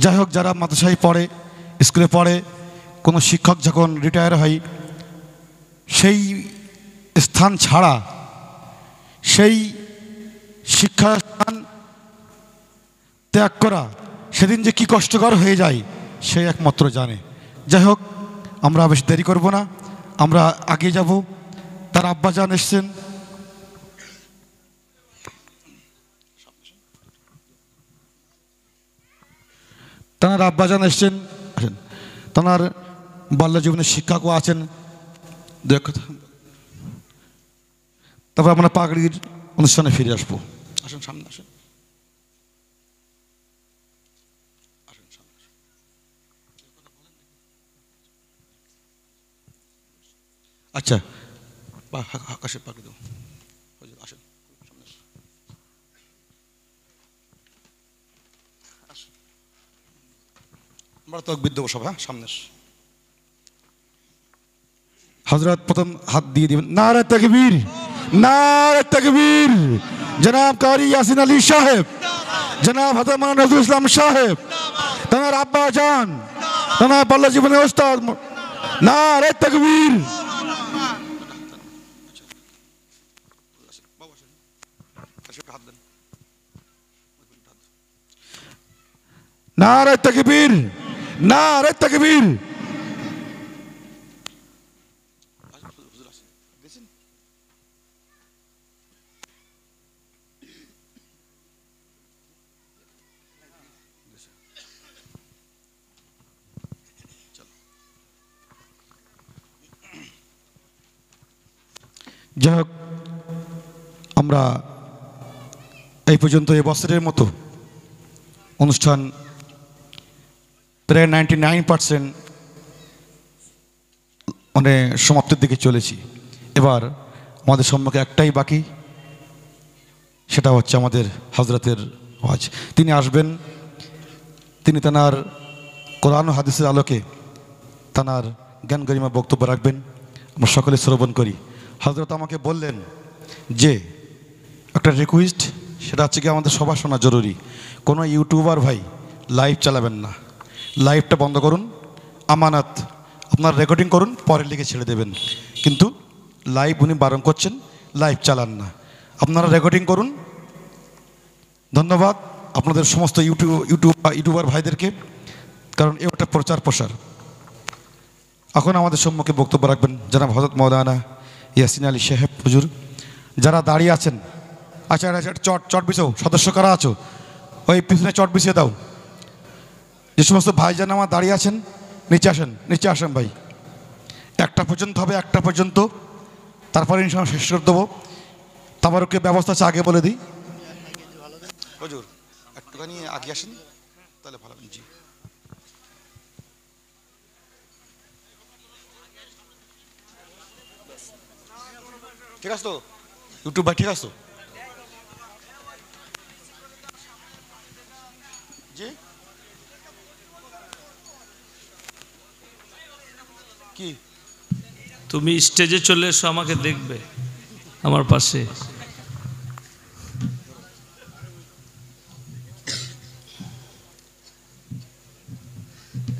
যাই হোক, যারা মাদ্রাসায় পড়ে, স্কুলে পড়ে, কোনো শিক্ষক যখন রিটায়ার হয়, সেই স্থান ছাড়া, সেই শিক্ষাস্থান ত্যাগ করা সেদিন যে কি কষ্টকর হয়ে যায় সে একমাত্র জানে। যাই হোক, আমরা বেশি দেরি করব না, আমরা আগে যাব। তার আব্বাজান এসছেন, তাঁর আব্বাজান এসছেন, তাঁর বাল্য জীবনের শিক্ষকও আছেন। তারপর আমরা পাগড়ির অনুষ্ঠানে ফিরে আসবো। আসেন, সামনে আসেন। আচ্ছা, আকাশে পাগড়ি দাও। আসেন, আমরা তকবীর দেবো সব। হ্যাঁ, সামনে হযরত প্রথম হাত দিয়ে দিবেন। নারে তাকবীর, নারে তাকবীর। জনাব কারি ইয়াসিন আলী সাহেব, জনাব হযরত মাওলানা নজরুল ইসলাম সাহেব, তাঁর আব্বা জান, তাঁর বাল্য জীবনের ওস্তাদ। নারে তাকবীর। নারে তাকবীর, নারে তাকবীর। যাই হোক, আমরা এই পর্যন্ত এবছরের মতো অনুষ্ঠান প্রায় 99% মানে সমাপ্তির দিকে চলেছি। এবার আমাদের সম্মুখে একটাই বাকি, সেটা হচ্ছে আমাদের হযরতের ওয়াজ। তিনি আসবেন, তিনি তাঁর কোরআন ও হাদিসের আলোকে তাঁর জ্ঞান গরিমা বক্তব্য রাখবেন। আমরা সকলে শ্রবণ করি। হযরত আমাকে বললেন যে একটা রিকোয়েস্ট, সেটা হচ্ছে কি আমাদের সবার শোনা জরুরি। কোনো ইউটিউবার ভাই লাইভ চালাবেন না, লাইভটা বন্ধ করুন, আমানত। আপনারা রেকর্ডিং করুন, পরে লিখে ছেড়ে দেবেন, কিন্তু লাইভ উনি বারণ করছেন, লাইভ চালান না। আপনারা রেকর্ডিং করুন। ধন্যবাদ আপনাদের সমস্ত ইউটিউবার ভাইদেরকে, কারণ এটা প্রচার প্রসার। এখন আমাদের সম্মুখে বক্তব্য রাখবেন জনাব হযরত মাওলানা ইয়াসিন আলী সাহেব হুজুর। যারা দাঁড়িয়ে আছেন, আচ্ছা চট বিছাও, সদস্য কারা আছো ওই পিছনে চট বিছিয়ে দাও। যে সমস্ত ভাইজান আমার দাঁড়িয়ে আছেন, নিচে আসেন, নিচে আসেন ভাই। 1টা পর্যন্ত হবে, 1টা পর্যন্ত, তারপরে ইনশাআল্লাহ শেষ করে দেবো। তাবারুকের ব্যবস্থা আছে, আগে বলে দিই। হুজুর একটুখানি আগে আসেন, তাহলে ভালো। জি, ঠিক আছে তো ইউটিউব ভাই, ঠিক আছে জি। কি তুমি স্টেজে চলে এসো, আমাকে দেখবে আমার পাশে।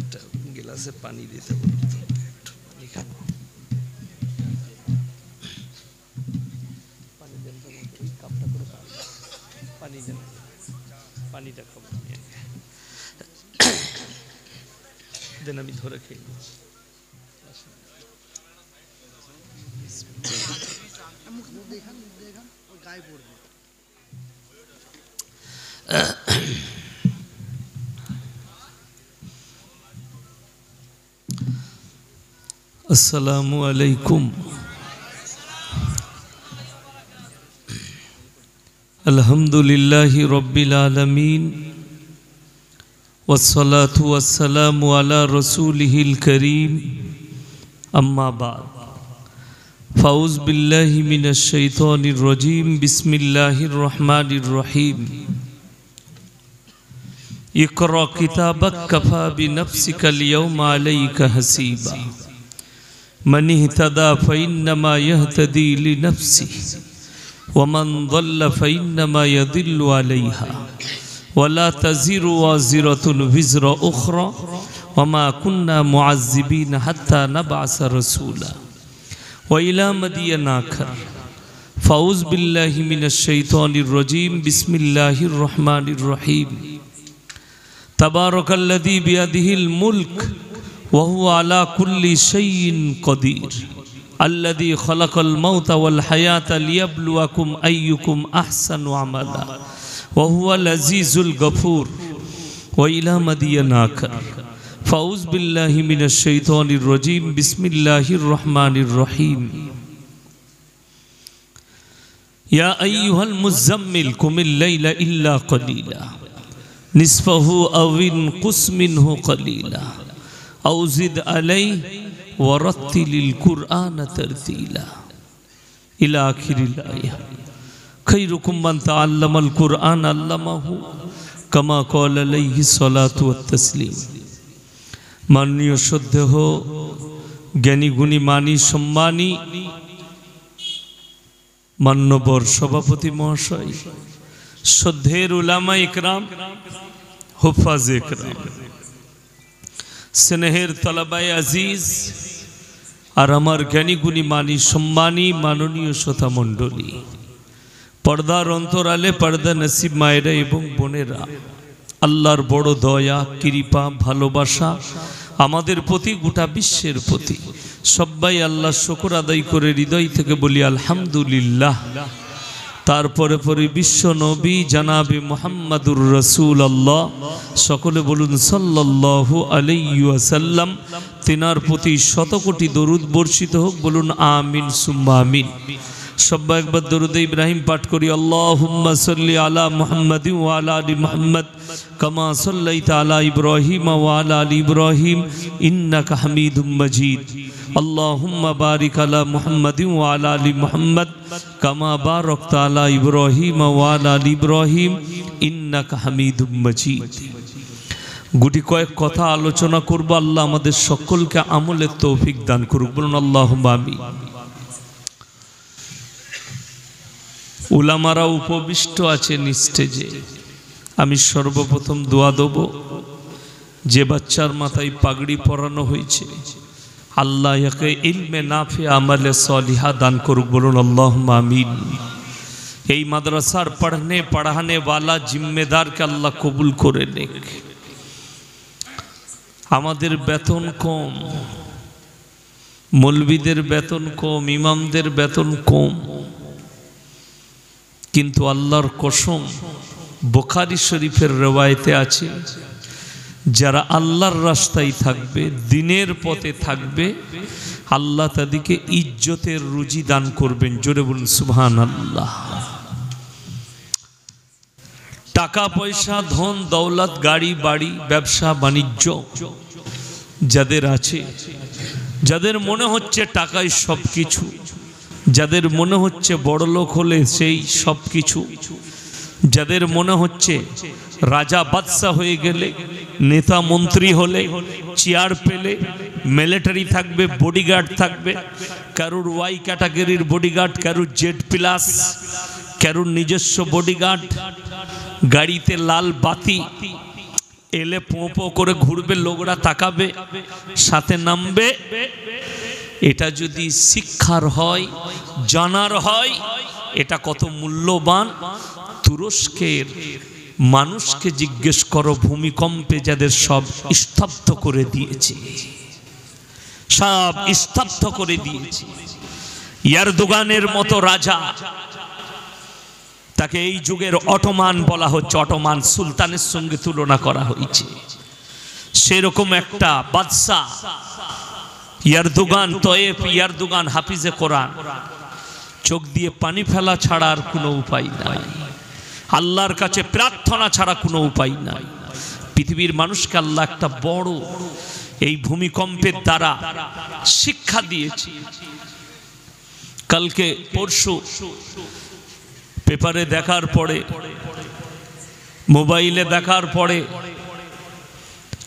একটা গ্লাসে পানি দিতে বলতো, একটু পানি খাবো। পানি দেন তো, ওই কাপটা করে পানি দেন, পানিটা খাবো দেন, আমি ধরে খেয়ে নিচ্ছি। আসসালামু আলাইকুম। আলহামদুলিল্লাহি রব্বিল আলামিন, ওয়াসসালাতু ওয়াসসালামু আলা রাসূলিহিল কারীম, আম্মা বা'দ। ফাউজ বিল্লাহি মিনাশ শাইতানির রাজীম, বিসমিল্লাহির রহমানির রহিম। ইকরা কিতাবাক কাফা বিনাফসিকাল ইয়াওমা আলাইকা হাসিবা, মান ইহতাদা ফাইন্নামা ইয়াহতাদি লিনাফসিহি ওয়া মান যাল্লা ফাইন্নামা ইয়াদিল্লু আলাইহা ওয়ালা তাজিরু ওয়াজিরাতুন বিজরা উখরা ওয়া মা কুন্না মুআযযিবিনা হাত্তা নাবআসা রাসূলা ওয়া ইলা মাদিয়ানা আখার ফাউজ বিল্লাহি মিনাশ শাইতানির রাজীম বিসমিল্লাহির রহমানির রহিম তাবারাকাল্লাযী বিয়াদিহিল মুলক ওয়া হুয়া আলা কুল্লি শাইইন কাদির আল্লাযী খালাকাল মাউতা ওয়াল হায়াতা লিয়াবলুয়াকুম আইয়ুকুম আহসানু আমালা ওয়া হুয়াল আজিজুল গফুর ওয়া ইলা মাদিয়ানা আখার ফাউজ বিল্লাহি মিনাশ শাইতানির রাজীম বিসমিল্লাহির রহমানির রহিম ইয়া আইয়ুহাল মুযাম্মিল কুমিল লাইলা ইল্লা কলিলা নিসফাহু আও ইনকুস মিনহু কলিলা আও জিদ আলাইহি ওয়ারাত্তিলিল কুরআনা তারতিলা ইলা আখিরিল আয়াহ খায়রুকুম মান তাআল্লামাল কুরআন আল্লামাহু কামা ক্বালা আলাইহি সালাতু ওয়াত তাসলিম। মাননীয় শ্রদ্ধেয় জ্ঞানী গুণী মানী সম্মানী মান্যবর সভাপতি মহাশয়, শ্রদ্ধের উলামা ইকরাম, হুফাজ ইকরাম, স্নেহের তলাবায়ে আজিজ আর আমার জ্ঞানী গুণী মানী সম্মানী মাননীয় শ্রোতা মণ্ডলী, পর্দার অন্তরালে পর্দা নসিব মায়েরা এবং বোনেরা, আল্লাহর বড় দয়া কৃপা ভালোবাসা আমাদের প্রতি, গোটা বিশ্বের প্রতি। সবাই আল্লাহ শুকর আদায় করে হৃদয় থেকে বলি আলহামদুলিল্লাহ। তারপরে পরে বিশ্ব নবী জানাবে মুহাম্মাদুর রাসূলুল্লাহ, সকলে বলুন সাল্লাল্লাহু আলাইহি ওয়াসাল্লাম। তিনার প্রতি শত কোটি দরুদ বর্ষিত হোক, বলুন আমিন সুম্মা আমিন। সবাই একবার দরুদ ইব্রাহিম পাঠ করি। আল্লাহুম্মা সাল্লি আলা মুহাম্মাদিন ওয়া আলা আলি মুহাম্মাদ কামা সাল্লাইতা আলা ইব্রাহিম ওয়া আলা আলি ইব্রাহিম ইন্নাকা হামিদুম মাজিদ। আল্লাহুম্মা বারিক আলা মুহাম্মাদিন ওয়া আলা আলি মুহাম্মাদ কামা বারাকতা আলা ইব্রাহিম ওয়া আলা আলি ইব্রাহিম ইন্নাকা হামিদুম মাজিদ। গুটি কয়েক কথা আলোচনা করব। আল্লাহ আমাদের সকলকে আমলের তৌফিক দান করুক, বলুন আল্লাহুম্মা আমিন। উলামারা উপবিষ্ট আছেন স্টেজে। আমি সর্বপ্রথম দোয়া দেব, যে বাচ্চার মাথায় পাগড়ি পরানো হয়েছে আল্লাহ ইয়াকে ইলমে নাফি আমলে সলিহা দান করুক, বলুন আল্লাহুম্মা আমিন। এই মাদ্রাসার পড়ানে ওয়ালা জিম্মেদারকে আল্লাহ কবুল করে নেক। আমাদের বেতন কম, মৌলবীদের বেতন কম, ইমামদের বেতন কম, কিন্তু আল্লাহর কসম বুখারী শরীফের রওয়ায়েতে আছে, যারা আল্লাহর রাস্তায় থাকবে, দিনের পথে থাকবে, আল্লাহ তাদেরকে ইজ্জতের রুজি দান করবেন। জোরে বলুন সুবহানাল্লাহ। টাকা পয়সা, ধন দৌলত, গাড়ি বাড়ি, ব্যবসা বাণিজ্য যাদের আছে, যাদের মনে হচ্ছে টাকায় সব কিছু, যাদের মনে হচ্ছে বড় লোক হলে সেই সব কিছু, যাদের মনে হচ্ছে রাজা বাদশা হয়ে গেলে, নেতা মন্ত্রী হলে, চেয়ার পেলে, মিলিটারি থাকবে, বডিগার্ড থাকবে, কারুর ওয়াই ক্যাটাগরির বডিগার্ড, কারুর জেড প্লাস, কারুর নিজস্ব বডিগার্ড, গাড়িতে লাল বাতি এলে পোঁ পোঁ করে ঘুরবে, লোকরা তাকাবে, সাথে নামবে। এটা যদি শিক্ষার হয়, জানার হয়, এটা কত মূল্যবান। তুরস্কের মানুষকে জিজ্ঞেস করো, ভূমিকম্পে যাদের সব স্তব্ধ করে দিয়েছে, সব স্তব্ধ করে দিয়েছে, এরদোগানের মতো রাজা, তাকে এই যুগের অটোমান বলা হচ্ছে, অটোমান সুলতানের সঙ্গে তুলনা করা হয়েছে। সেরকম একটা বাদশা এরদোগান, তয়েফ এরদোগান হাফিজে কোরআন, চোখ দিয়ে পানি ফেলা ছাড়া আর কোনো উপায় নাই, আল্লাহর কাছে প্রার্থনা ছাড়া কোনো উপায় নাই। পৃথিবীর মানুষকে আল্লাহ একটা বড় এই ভূমিকম্পের দ্বারা শিক্ষা দিয়েছে। কালকে পরশু পেপারে দেখার পরে, মোবাইলে দেখার পরে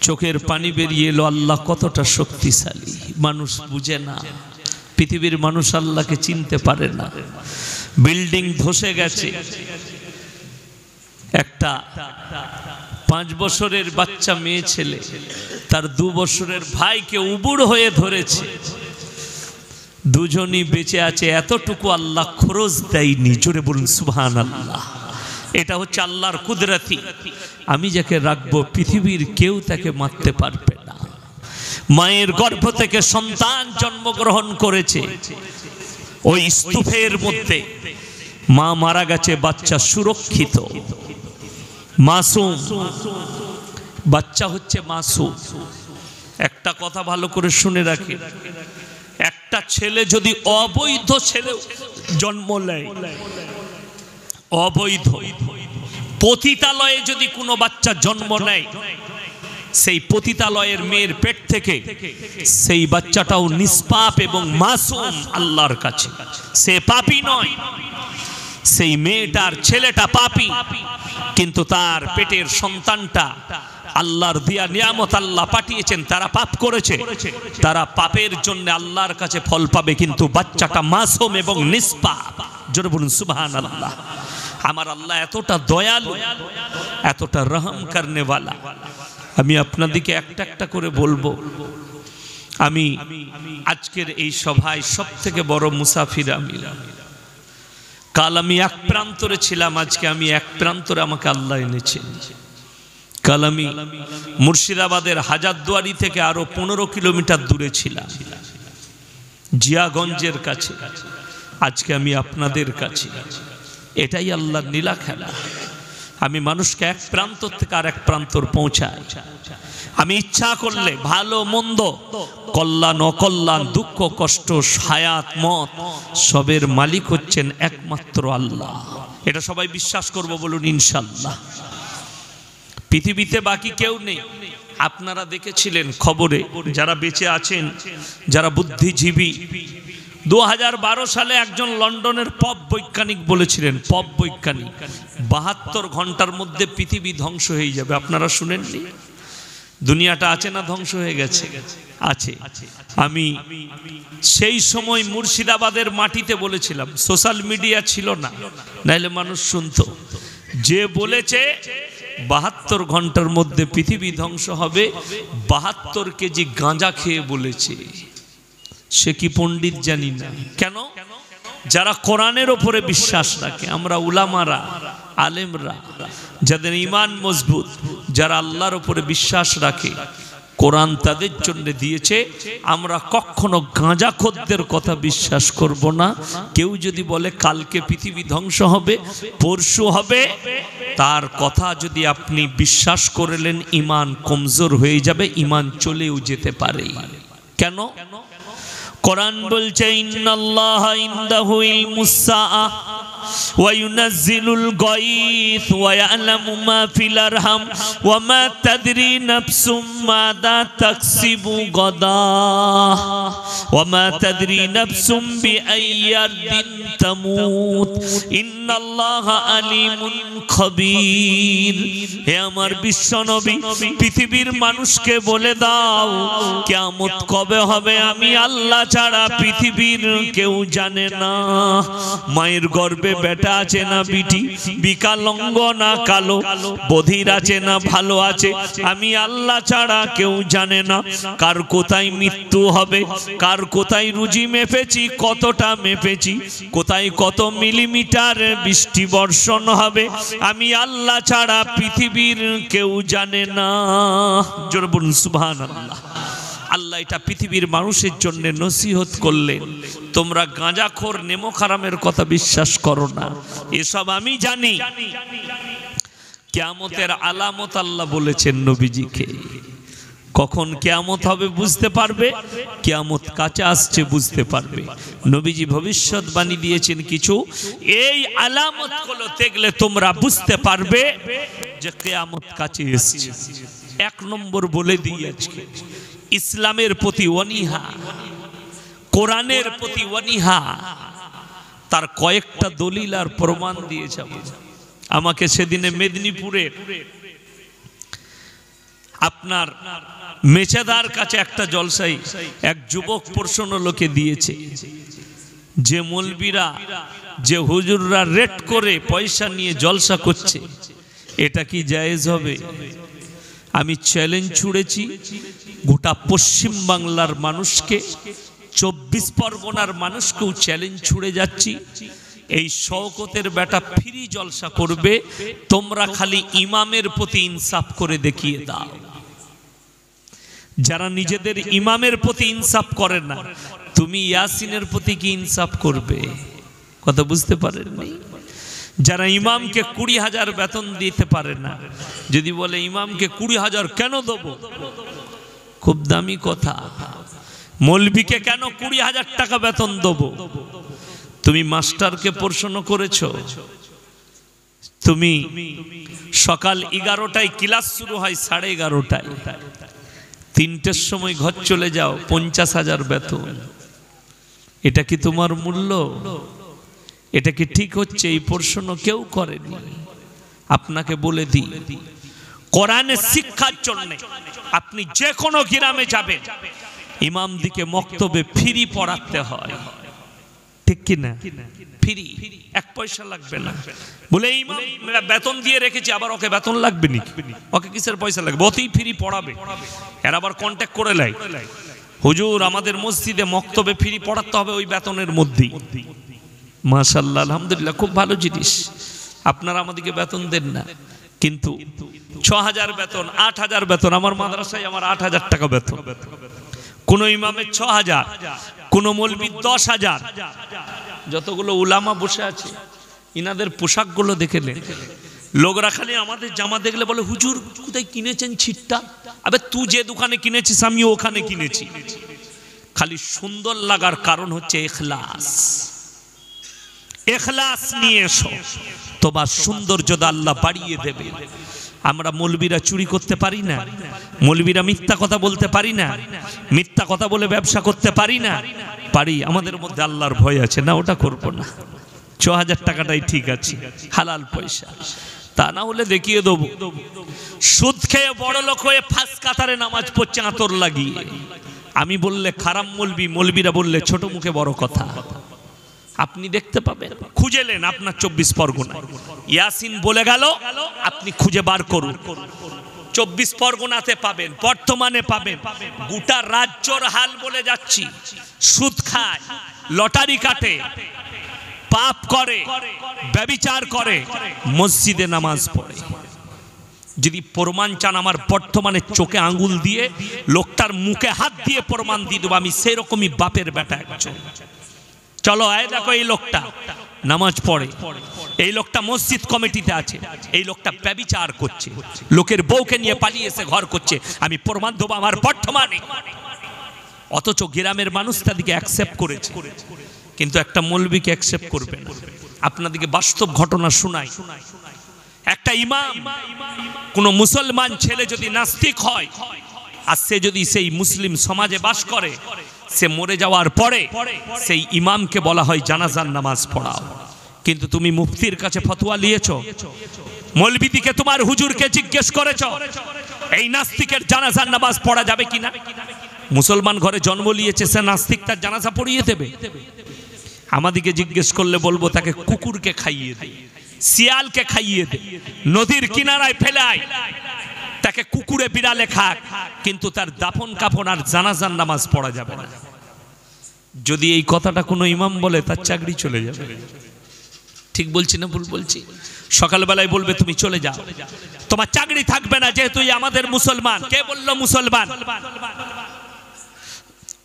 চোখের পানি বেরিয়ে এলো, আল্লাহ কতটা শক্তিশালী। মানুষ বুঝে না, পৃথিবীর মানুষ আল্লাহকে চিনতে পারে না। বিল্ডিং ধসে গেছে, একটা 5 বছরের বাচ্চা মেয়ে ছেলে তার 2 বছরের ভাইকে উবুড় হয়ে ধরেছে, দুজনই বেঁচে আছে, এতটুকু আল্লাহ খরচ দেয়নি। জোরে বলুন সুবহানাল্লাহ। এটা হচ্ছে আল্লাহর কুদরতি। আমি যাকে রাখবো পৃথিবীর কেউ তাকে মারতে পারবে না। মায়ের গর্ভ থেকে সন্তান জন্মগ্রহণ করেছে, ওই স্তূপের মধ্যে মা মারা গেছে, বাচ্চা সুরক্ষিত, মাসুম বাচ্চা হচ্ছে মাসুম। একটা কথা ভালো করে শুনে রাখি, একটা ছেলে যদি অবৈধ ছেলে জন্ম নেয়, অবৈধ পতিতালয়ে যদি কোনো বাচ্চা জন্ম নেয়, সেই পতিতালয়ের মেয়ের পেট থেকে সেই বাচ্চাটাও নিষ্পাপ এবং মাসুম আল্লাহর কাছে। সে পাপী নয়, সেই মেয়েটার ছেলেটা পাপী, কিন্তু তার পেটের সন্তানটা আল্লাহর দিয়া নিয়ামত, আল্লাহ পাঠিয়েছেন, তারা পাপ করেছে, তারা পাপের জন্য আল্লাহর কাছে ফল পাবে, কিন্তু বাচ্চাটা মাসুম এবং নিষ্পাপ। জোরে বলুন সুবহানাল্লাহ। আমার আল্লাহ এতটা দয়ালু, এতটা রহম করনেওয়ালা। আমি আপনাদেরকে একটা একটা করে বলবো, আমি আজকের এই সভায় সব থেকে বড় মুসাফির আমি। কাল আমি এক প্রান্তরে ছিলাম, আজকে আমি এক প্রান্তরে আমাকে আল্লাহ এনেছেন। কাল আমি মুর্শিদাবাদের হাজারদুয়ারি থেকে আরো 15 কিলোমিটার দূরে ছিলাম, জিয়াগঞ্জের কাছে। আজকে আমি আপনাদের কাছে। এটাই আল্লাহর নীলা খেলা। আমি মানুষকে এক প্রান্তর থেকে আর এক প্রান্তর পৌঁছাই। আমি ইচ্ছা করলে ভালো মন্দ, কল্যাণ অকল্যাণ, দুঃখ কষ্ট, হায়াত মত, সবের মালিক হচ্ছেন একমাত্র আল্লাহ। এটা সবাই বিশ্বাস করব, বলুন ইনশাআল্লাহ। পৃথিবীতে বাকি কেউ নেই। আপনারা দেখেছিলেন খবরে, যারা বেঁচে আছেন, যারা বুদ্ধিজীবী, 2012 সালে একজন লন্ডনের পপ বৈজ্ঞানিক বলেছিলেন, পপ বৈজ্ঞানিক, 72 ঘন্টার মধ্যে পৃথিবী ধ্বংস হয়ে যাবে। আপনারা শুনেননি? দুনিয়াটা আছে না ধ্বংস হয়ে গেছে? আছে। আমি সেই সময় মুর্শিদাবাদের মাটিতে বলেছিলাম, সোশ্যাল মিডিয়া ছিল না, নাইলে মানুষ শুনতো। যে বলেছে 72 ঘন্টার মধ্যে পৃথিবী ধ্বংস হবে, 72 কেজি গাঁজা খেয়ে বলেছে। সে কি পণ্ডিত জানি না। কেন? যারা কোরআনের ওপরে বিশ্বাস রাখে, আমরা উলামারা, আলেমরা, যাদের ঈমান মজবুত, যারা আল্লাহর ওপরে বিশ্বাস রাখে, কোরআন তাদের জন্য দিয়েছে। আমরা কখনো গাঁজাখোরদের কথা বিশ্বাস করব না। কেউ যদি বলে কালকে পৃথিবী ধ্বংস হবে, পরশু হবে, তার কথা যদি আপনি বিশ্বাস করলেন, ঈমান কমজোর হয়ে যাবে, ঈমান চলেও যেতে পারে। কেন? কোরআন বলছে, ইন্নাল্লাহা ইনদাহু ইলমুস সাআহ ওয়া ইউনাজ্জিলুল গায়থ ওয়া ইয়ালামু মা ফিল আরহাম ওয়া মা তাদরি নাফসুম মাযা তাকসিবু গাদা ওয়া মা তাদরি নাফসুম বিআইয়ি আরদিন তামুত ইন্নাল্লাহা আলিমুন খবীর। হে আমার বিশ্বনবী, পৃথিবীর মানুষকে বলে দাও, কিয়ামত কবে হবে আমি আল্লাহ ছাড়া পৃথিবীর কেউ জানে না। মায়ের গর্ভে বেটা আছে না বিটি, বিকলাঙ্গ না কালো, বধির আছে না ভালো আছে, আমি আল্লাহ ছাড়া কেউ জানে না। কার কোথায় মৃত্যু হবে, কার কোথায় রুজি মেপেছি, কতটা মেপেছি, কোথায় কত মিলিমিটার বৃষ্টি বর্ষণ হবে, আমি আল্লাহ ছাড়া পৃথিবীর কেউ জানে না। জোরে বলুন সুবহানাল্লাহ। আল্লাহ এটা পৃথিবীর মানুষের জন্য নসিহত করলেন, তোমরা গাঁজাখোর নেমো খারামের কথা বিশ্বাস করো না, এসব আমি জানি। কিয়ামতের আলামত আল্লাহ বলেছেন নবীজিকে। কখন কিয়ামত হবে বুঝতে পারবে, কিয়ামত কাছে আসছে বুঝতে পারবে। নবীজি ভবিষ্যৎবাণী দিয়েছেন কিছু, এই আলামতগুলো দেখলে তোমরা বুঝতে পারবে যে কিয়ামত কাছে এসেছে। 1 নম্বর বলে দিই আজকে, ইসলামের প্রতি অনীহা, কোরআনের প্রতি অনীহা। তার কয়েকটা দলিল আর প্রমাণ দিয়ে যাব। আমাকে সেদিনে মেদিনীপুরে আপনার মেছেদার কাছে একটা জলসাই এক যুবক প্রশ্ন লোকে দিয়েছে, যে মৌলবীরা, যে হুজুররা রেট করে পয়সা নিয়ে জলসা করছে, এটা কি জায়েজ হবে? আমি চ্যালেঞ্জ ছুড়েছি গোটা পশ্চিম বাংলার মানুষকে, 24 পরগনার মানুষকেও চ্যালেঞ্জ ছুড়ে যাচ্ছি। এই শওকতের বেটা ফ্রি জলসা করবে, তোমরা খালি ইমামের প্রতি ইনসাফ করে দেখিয়ে দাও। যারা নিজেদের ইমামের প্রতি ইনসাফ করে না, তুমি ইয়াসিনের প্রতি কি ইনসাফ করবে? কথা বুঝতে পারেননি? যারা ইমামকে 20,000 বেতন দিতে পারে না, যদি বলে ইমামকে 20,000 কেন দেবো, খুব দামি কথা। মৌলবীকে কেন 20,000 টাকা বেতন দেবো? তুমি মাস্টারকে প্রশ্ন করেছো? তুমি সকাল 11টায় ক্লাস শুরু হয় 11:30টায়, 3টের সময় ঘর চলে যাও, 50,000 বেতন। এটা কি তোমার মূল্য? এটা কি ঠিক হচ্ছে? এই প্রশ্ন কেউ করেনি। আপনাকে বলে দিই, কোরআনের শিক্ষার জন্য আপনি যে কোনো গ্রামে যাবেন, ইমাম দিকে মক্তবে ফ্রি পড়াতে হয়, ঠিক কি না? ফ্রি, 1 পয়সা লাগবে না। বলে ইমাম বেতন দিয়ে রেখেছি, আবার ওকে বেতন লাগবে নি? ওকে কিসের পয়সা লাগবে? ওতেই ফ্রি পড়াবে। এর আবার কন্ট্যাক্ট করে লাই, হুজুর আমাদের মসজিদে মক্তবে ফ্রি পড়াতে হবে ওই বেতনের মধ্যেই। মাশাআল্লাহ, আলহামদুলিল্লাহ, খুব ভালো জিনিস। আপনারা আমাদেরকে বেতন দেন না, কিন্তু 6,000 বেতন, 8,000 বেতন। আমার মাদ্রাসায় আমার 8,000 টাকা বেতন। কোন ইমামের 6,000, কোন মৌলবীর 10,000। যতগুলো উলামা বসে আছে, ইনাদের পোশাকগুলো দেখলে লোকরা খালি আমাদের জামা দেখলে বলে, হুজুর কোথায় কিনেছেন ছিটটা? আবে তুই যে দোকানে কিনেছিস আমি ওখানে কিনেছি। খালি সুন্দর লাগার কারণ হচ্ছে ইখলাস। ইখলাস নিয়ে এসো, তোমার সৌন্দর্যতা আল্লাহ বাড়িয়ে দেবে। আমরা মৌলবীরা চুরি করতে পারি না, মৌলবীরা মিথ্যা কথা বলতে পারি না, মিথ্যা কথা বলে ব্যবসা করতে পারি না? পারি। আমাদের মধ্যে আল্লাহর ভয় আছে না, ওটা করব না। 6,000 টাকাটাই ঠিক আছে, হালাল পয়সা। তা না হলে দেখিয়ে দেবো সুদ খেয়ে বড় লোক হয়ে ফাঁস কাতারে নামাজ পড়ছে আতর লাগিয়ে। আমি বললে খারাপ মৌলবী, মৌলবীরা বললে ছোট মুখে বড় কথা। আপনি দেখতে পাবেন, খুঁজেলেন আপনার 24 পরগনা ইয়াসিন বলে গেল, আপনি খুঁজে বার করুন। 24 পরগনাতে পাবেন, বর্তমানে পাবেন। গোটা রাজ্যর হাল বলে যাচ্ছি। সুদ খায়, লটারি কাটে, পাপ করে, ব্যভিচার করে, মসজিদে নামাজ পড়ে। যদি প্রমাণ চান, আমার বর্তমানে চোখে আঙ্গুল দিয়ে লোকটার মুখে হাত দিয়ে প্রমাণ দিয়ে দেবো আমি সেরকমই বাপের বেটা একজন। চলো আয় দেখো, এই লোকটা নামাজ পড়ে, এই লোকটা মসজিদ কমিটিতে আছে, এই লোকটা ব্যভিচার করছে, লোকের বউকে নিয়ে পালিয়ে এসে ঘর করছে, আমি প্রমাণ দেবো আমার বর্তমানে। অথচ গ্রামের মানুষ তাদেরকে অ্যাকসেপ্ট করেছে, কিন্তু একটা মৌলবীকে অ্যাকসেপ্ট করবে না। আপনাদেরকে বাস্তব ঘটনা শোনাই। একটা ইমাম, কোন মুসলমান ছেলে যদি নাস্তিক হয় আর সে যদি সেই মুসলিম সমাজে বাস করে, সে মরে যাওয়ার পরে সেই ইমামকে বলা হয় জানাজার নামাজ পড়াও। কিন্তু তুমি মুফতির কাছে ফতোয়া নিয়েছো, মৌলবীদিকে তোমার হুজুরকে জিজ্ঞেস করেছো এই নাস্তিকের জানাজার নামাজ পড়া যাবে কিনা? মুসলমান ঘরে জন্ম নিয়েছে, সে নাস্তিক তার জানাজা পড়িয়ে দেবে? আমাদিকে জিজ্ঞেস করলে বলবো তাকে কুকুরকে খাইয়ে দে, শিয়ালকে খাইয়ে দে, নদীর কিনারায় ফেলায়, তাকে কুকুরে বিড়ালে খাক, কিন্তু তার দাফন কাফন আর জানাজার নামাজ পড়া যাবে না। যদি এই কথাটা কোনো ইমাম বলে, তার চাকরি চলে যাবে। ঠিক বলছি না ভুল বলছি? সকালবেলায় বলবে তুমি চলে যাও, তোমার চাকরি থাকবে না, যেহেতু আমাদের মুসলমান। কে বললো মুসলমান?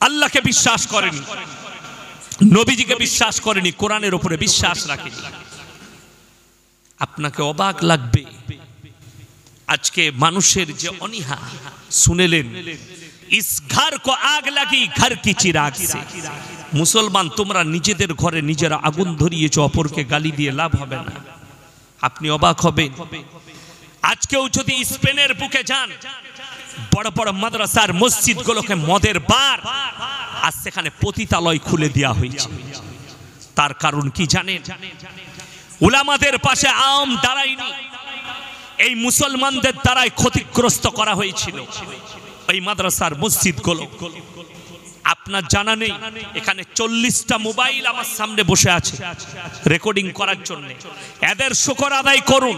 আল্লাহকে বিশ্বাস করেনি, নবীজিকে বিশ্বাস করেনি, কোরআনের উপরে বিশ্বাস রাখেনি। আপনাকে অবাক লাগবে আজকে মানুষের যে অনীহা। শুনেলেন, ইস ঘর কো আগ লাগি ঘর কি চিরাগ সে। মুসলমান তোমরা নিজেদের ঘরে নিজেরা আগুন ধরিয়েছো, অপরকে গালি দিয়ে লাভ হবে না। আপনি অবাক হবেন, আজকেও যদি স্পেনের বুকে যান, বড় বড় মাদ্রাসার মসজিদগুলোকে মদের বার, আর সেখানে পতিতালয় খুলে দেওয়া হয়েছে। তার কারণ কি জানেন? উলামাদের পাশে আম দাঁড়ায়নি, এই মুসলমানদের দ্বারাই ক্ষতিগ্রস্ত করা হয়েছিল এই মাদ্রাসার মসজিদগুলো। আপনার জানা নেই, এখানে 40টা মোবাইল আমার সামনে বসে আছে রেকর্ডিং করার জন্য। এদের শুকর আদায় করুন,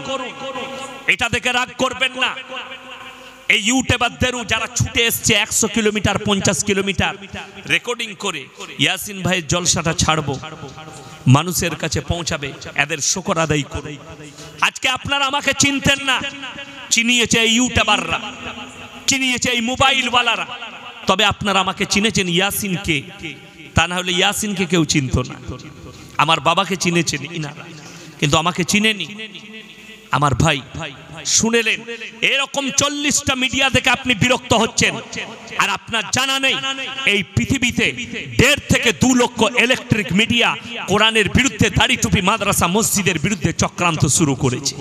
এটা দেখে রাগ করবেন না। এই ইউটিউবারদেরও যারা ছুটে এসছে 100 কিলোমিটার 50 কিলোমিটার রেকর্ডিং করে ইয়াসিন ভাইয়ের জলসাটা ছাড়বো, মানুষের কাছে পৌঁছাবে, এদের শুকর আদায় করে। আজকে আপনারা আমাকে চিনতেন না, চিনিয়েছে এই ইউটিউবাররা, চিনিয়েছে এই মোবাইলওয়ালারা, তবে আপনারা আমাকে চিনেছেন ইয়াসিনকে, তা না হলে ইয়াসিনকে কেউ চিনত না। আমার বাবাকে চিনেছেন ইনারা, কিন্তু আমাকে চিনেনি। আমার ভাই শুনেলেন, এরকম 40টা মিডিয়া থেকে আপনি বিরক্ত হচ্ছেন, আর আপনার জানা নেই এই পৃথিবীতে 1.5 থেকে 2 লক্ষ ইলেকট্রিক মিডিয়া কোরআনের বিরুদ্ধে, দাড়ি টুপি মাদ্রাসা মসজিদের বিরুদ্ধে চক্রান্ত শুরু করেছে।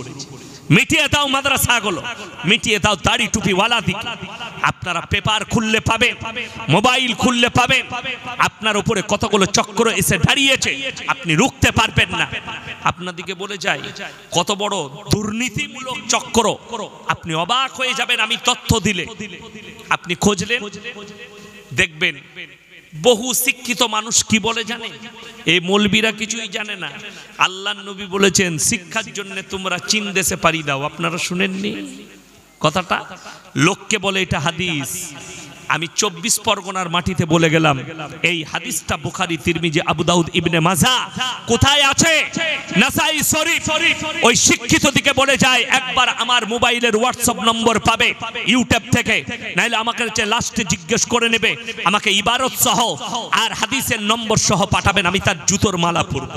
মিটিয়ে দাও মাদ্রাসাগুলো, মিটিয়ে দাও দাড়ি টুপি ওয়ালাদিক। আপনারা পেপার খুললে পাবেন, মোবাইল খুললে পাবেন, আপনার উপরে কতগুলো চক্র এসে দাঁড়িয়েছে, আপনি রুখতে পারবেন না। আপনাদিকে বলে যাই কত বড় দুর্নীতিমূলক চক্র, আপনি অবাক হয়ে যাবেন। আমি তথ্য দিলে আপনি খুঁজলেন, দেখবেন বহু শিক্ষিত মানুষ কি বলে জানে, এই মৌলবীরা কিছুই জানে না। আল্লাহর নবী বলেছেন শিক্ষার জন্য তোমরা চীন দেশে পাড়ি দাও। আপনারা শুনেননি কথাটা? লোককে বলে এটা হাদিস, আমি 24 পরগনার মাটিতে বলে গেলাম এই হাদিসটা বুখারী, তিরমিজি, আবু দাউদ, ইবনে মাজাহ কোথায় আছে? নাসাই শরীফ। ওই শিক্ষিত দিকে বলে যায় একবার আমার মোবাইলের হোয়াটসঅ্যাপ নম্বর পাবে ইউটিউব থেকে, নাইলে আমাকে লাস্টে জিজ্ঞেস করে নেবে, আমাকে ইবারত সহ আর হাদিসের নম্বর সহ পাঠাবেন, আমি তার জুতোর মালা পরব।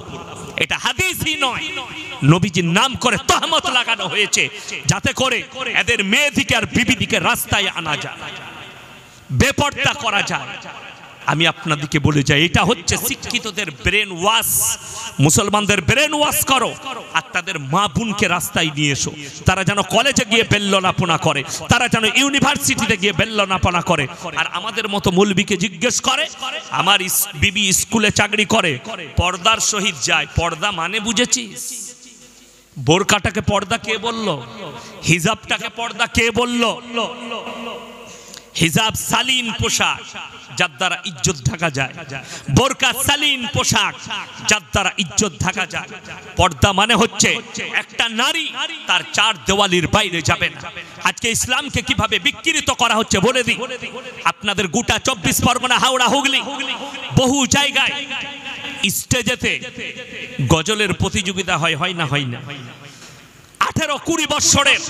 এটা হাদিসই নয়, নবীজির নাম করে তহমত লাগানো হয়েছে, যাতে করে এদের মেয়েদিকে আর বিবিদিকে রাস্তায় আনা যায়, বেপর্দা করা যায়। আমি আপনাদেরকে বলে যাই, এটা হচ্ছে শিক্ষিতদের ব্রেন ওয়াশ। মুসলমানদের ব্রেন ওয়াশ করো, আর তাদের মা বোনকে রাস্তায় নিয়ে এসো। তারা যেন কলেজে গিয়ে বেল্লনাপনা করে, তারা যেন ইউনিভার্সিটিতে গিয়ে বেল্লনাপনা করে। আর আমাদের মতো মৌলবীকে জিজ্ঞেস করে, আমার বিবি স্কুলে চাকরি করে, পর্দার সহিত যায়। পর্দা মানে বুঝেছিস? বোরকাটাকে পর্দা কে বলল? হিজাবটাকে পর্দা কে বলল? হিজাব শালীন পোশাক, যার দ্বারা ইজ্জত ঢাকা যায়। বোরকা শালীন পোশাক, যার দ্বারা ইজ্জত ঢাকা যায়। পর্দা মানে হচ্ছে একটা নারী তার 4 দেওয়ালির বাইরে যাবে না। আজকে ইসলামকে কিভাবে বিকৃত করা হচ্ছে বলে দিই। আপনাদের গোটা 24 পরগনা, হাওড়া, হুগলি, বহু জায়গায় স্টেজেতে গজলের প্রতিযোগিতা হয় না? হয় না? 18-20 বছরের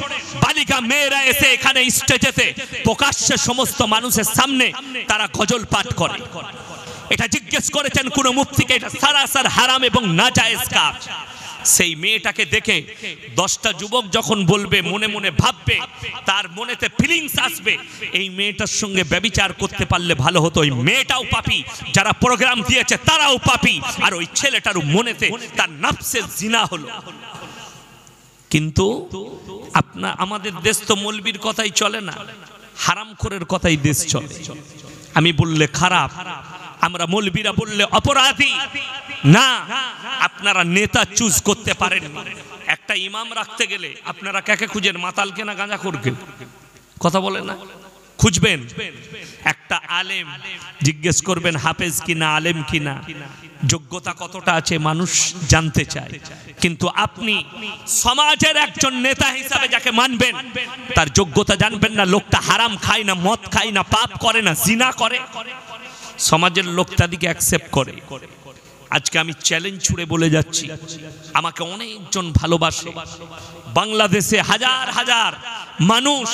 বালিকা মেয়েরা এসে এখানে স্টেজেতে প্রকাশ্যে সমস্ত মানুষের সামনে তারা গজল পাঠ করে। এটা জিজ্ঞেস করেছেন কোন মুফতিকে, এটা সারাসার হারাম এবং নাজায়েজ কাজ। সেই মেয়েটাকে দেখে 10টা যুবক যখন বলবে, মনে মনে ভাববে, তার মনেতে ফিলিংস আসবে, এই মেয়েটার সঙ্গে ব্যভিচার করতে পারলে ভালো হতো। ওই মেয়েটাও পাপী, যারা প্রোগ্রাম দিয়েছে তারাও পাপী, আর ওই ছেলেটারও মনেতে তার নফসে জিনা হলো। কিন্তু আমাদের দেশ তো মৌলবীর কথাই চলে না, হারামখোরের কথাই দেশ চলে। আমি বললে খারাপ, আমরা মৌলবীরা বললে অপরাধী না। আপনারা নেতা চুজ করতে পারেন। একটা ইমাম রাখতে গেলে আপনারা কাকে খুঁজেন? মাতালকে না গাঁজাখোরকে? কথা বলেন না? খুঁজবেন একটা আলেম, জিজ্ঞেস করবেন হাফেজ কিনা, আলেম কিনা, যোগ্যতা কতটা আছে মানুষ জানতে চায়। কিন্তু আপনি সমাজের একজন নেতা হিসাবে যাকে মানবেন, তার যোগ্যতা জানবেন না। লোকটা হারাম খায় না, মদ খায় না, পাপ করে না, জিনা করে, সমাজের লোক তাদেরকে অ্যাকসেপ্ট করে। আজকে আমি চ্যালেঞ্জ ছুড়ে বলে যাচ্ছি, আমাকে অনেকজন ভালোবাসে। বাংলাদেশে হাজার হাজার মানুষ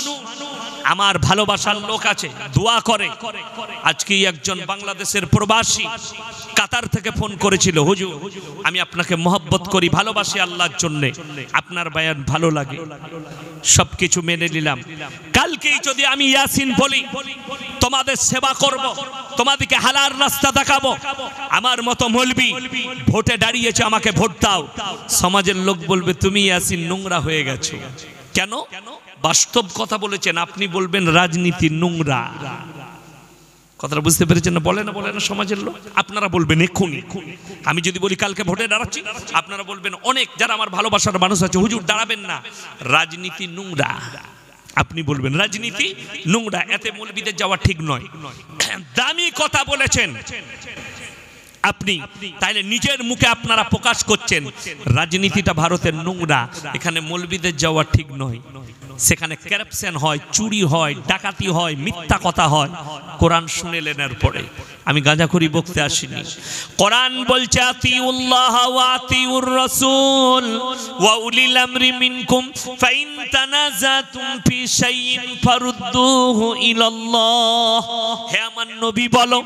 আমার ভালোবাসার লোক আছে, দোয়া করে। আজকে একজন বাংলাদেশের প্রবাসী কাতার থেকে ফোন করেছিল, হুজুর আমি আপনাকে মহব্বত করি, ভালোবাসি আল্লাহর জন্য, আপনার বয়ান ভালো লাগে, সবকিছু মেনে নিলাম। কালকেই যদি আমি ইয়াসিন বলি, তোমাদের সেবা করব, তোমাদেরকে হালাল রাস্তা দেখাবো, আমার মতো মৌলবী ভোটে দাঁড়িয়েছে, আমাকে ভোট দাও, সমাজের লোক বলবে তুমি ইয়াসিন নোংরা হয়ে গেছো। কেন? বাস্তব কথা বলেছেন, আপনি বলবেন রাজনীতি নোংরা। কথাটা বুঝতে পেরেছেন না? বলে না সমাজের লোক। আপনারা বলবেন এক্ষুনি, আমি যদি বলি কালকে ভোটে দাঁড়াচ্ছি, আপনারা বলবেন, অনেক যারা আমার ভালোবাসার মানুষ আছে, হুজুর দাঁড়াবেন না, রাজনীতি নোংরা। আপনি বলবেন রাজনীতি নোংরা, এতে মৌলবীদের যাওয়া ঠিক নয়। দামি কথা বলেছেন, আপনি তাইলে নিজের মুখে আপনারা প্রকাশ করছেন রাজনীতিটা ভারতের নোংরা, এখানে মৌলবীদের যাওয়া ঠিক নয়, সেখানে কারাপশন হয়, চুরি হয়, ডাকাতি হয়, মিথ্যা কথা হয়। কোরআন শুনেলেন এরপরে, আমি গাঁজাখুরি বকতে আসিনি। কোরআন বলছে আতিউল্লাহ ওয়া আতিউর রাসূল ওয়া উলিল আমরি মিনকুম ফাইন তানাজাতুম ফি শাইইন ফারুদ্দুহু ইলাল্লাহ। হে আমার নবী বলো,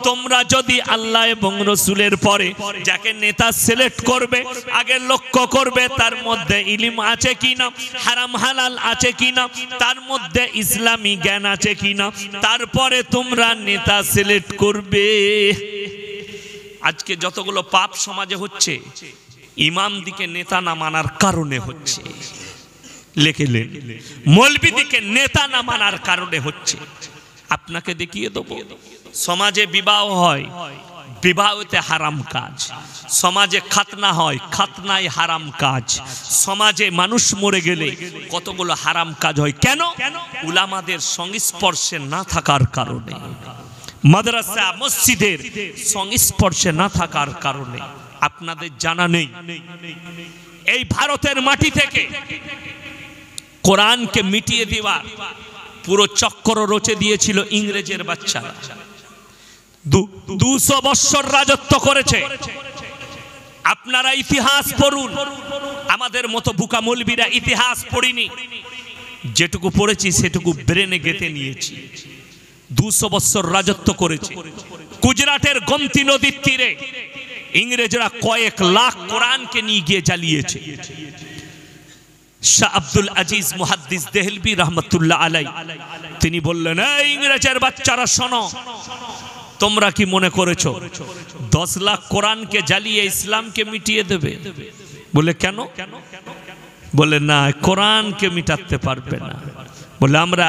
তোমরা যদি আল্লাহ এবং রাসূলের পরে যাকে নেতা সিলেক্ট করবে আগে লক্ষ্য করবে তার মধ্যে ইলম আছে কিনা, হারাম হালাল আছে কিনা, তার মধ্যে ইসলামী জ্ঞান আছে কিনা, তারপরে তোমরা নেতা সিলেক্ট করবে। আজকে যতগুলো পাপ সমাজে হচ্ছে ইমাম দিকে নেতা না মানার কারণে হচ্ছে, লেখেলেন মৌলবী দিকে নেতা না মানার কারণে হচ্ছে। আপনাকে দেখিয়ে দেবো, সমাজে বিবাহ হয়, বিবাহতে হারাম কাজ, সমাজে খাতনা হয়, খাতনায় হারাম কাজ, সমাজে মানুষ মরে গেলে কতগুলো হারাম কাজ হয়। কেন? উলামাদের সংস্পর্শে না থাকার কারণে, মাদ্রাসা মসজিদের সংস্পর্শে না থাকার কারণে। আপনাদের জানা নেই এই ভারতের মাটি থেকে কোরআনকে মিটিয়ে দেওয়া পুরো চক্র রচে দিয়েছিল ইংরেজের বাচ্চারা। 200 বছর রাজত্ব করেছে। আপনারা ইতিহাস পড়ুন, আমাদের মতো বুকা মৌলবীরা ইতিহাস পড়িনি, যেটুকু পড়েছি সেটুকু ব্রেনে গেঁথে নিয়েছি। 200 বছর রাজত্ব করেছে। গুজরাটের গোমতী নদীর তীরে ইংরেজরা কয়েক লাখ কোরআনকে নিয়ে গিয়ে জ্বালিয়েছে। শাহ আব্দুল আজিজ মুহাদ্দিস দেহলভী রহমতুল্লাহ আলাই তিনি বললেন, এই ইংরেজের বাচ্চারা শোনো, তোমরা কি মনে করেছো 10 লাখ কোরআনকে জ্বালিয়ে ইসলামকে মিটিয়ে দেবে? বলে কেন? বলে না, কোরআনকে মিটাতে পারবে না। বলে আমরা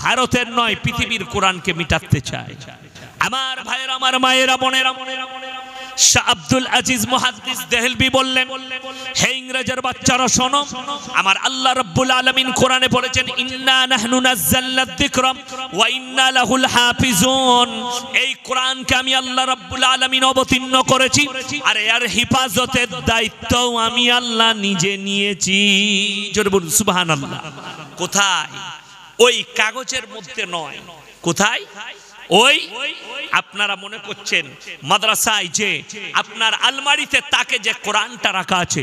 ভারতের নয় পৃথিবীর কোরআনকে মিটাতে চাই। আমার ভাইয়েরা, আমার মায়েরা, বোনেরা, শাহ আব্দুল আজিজ মুহাদ্দিস দেহলভী বললেন, হে ইংরেজের বাচ্চারা শোনো, আমার আল্লাহ রাব্বুল আলামিন কোরআনে বলেছেন, ইন্না নাহনু নাযালনা যিকরা ওয়া ইন্না লাহুল হাফিজুন। এই কোরআনকে আমি আল্লাহ রাব্বুল আলামিন অবতীর্ণ করেছি, আর এর হেফাজতের দায়িত্ব আমি আল্লাহ নিজে নিয়েছি। জোরে বলুন সুবহানাল্লাহ। কোথায়? ওই কাগজের মধ্যে নয়। কোথায়? ওই আপনারা মনে করছেন মাদ্রাসায় যে আপনার আলমারিতে তাকে যে কোরআনটা রাখা আছে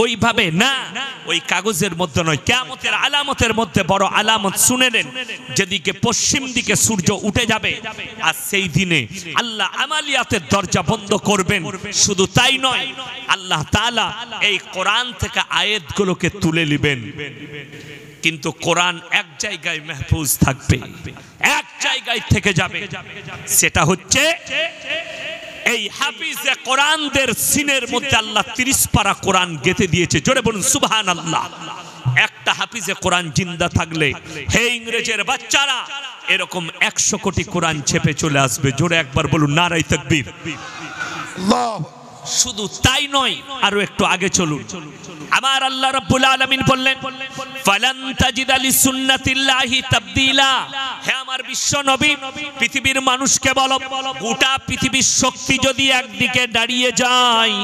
ওইভাবে না, ওই কাগজের মধ্যে নয়। কিয়ামতের আলামতের মধ্যে বড় আলামত শুনে নেন, যেদিকে পশ্চিম দিকে সূর্য উঠে যাবে আর সেই দিনে আল্লাহ আমালিয়াতের দরজা বন্ধ করবেন। শুধু তাই নয়, আল্লাহ তাআলা এই কোরআন থেকে আয়াতগুলোকে তুলে নেবেন, কিন্তু কোরআন এক জায়গায় মাহফুজ থাকবে, এক জায়গায় থেকে যাবে। সেটা হচ্ছে এই হাফিজে কোরআনদের সিনের মধ্যে আল্লাহ 30 পারা কোরআন গেঁথে দিয়েছে। জোরে বলুন সুবহানাল্লাহ। একটা হাফিজে কোরআন জিন্দা থাকলে হে ইংরেজের বাচ্চারা এরকম 100 কোটি কোরআন ছেপে চলে আসবে। জোরে একবার বলুন নারায়ে তাকবীর। আল্লাহ। শুধু তাই নয়, আরো একটু আগে চলুন। আমার আল্লাহ রাব্বুল আলামিন বললেন, ফালান তাজিদা লিসুন্নাতিল্লাহি তাবদীলা। হে আমার বিশ্ব নবী, পৃথিবীর মানুষকে বলো, গোটা পৃথিবীর শক্তি যদি একদিকে দাঁড়িয়ে যায়,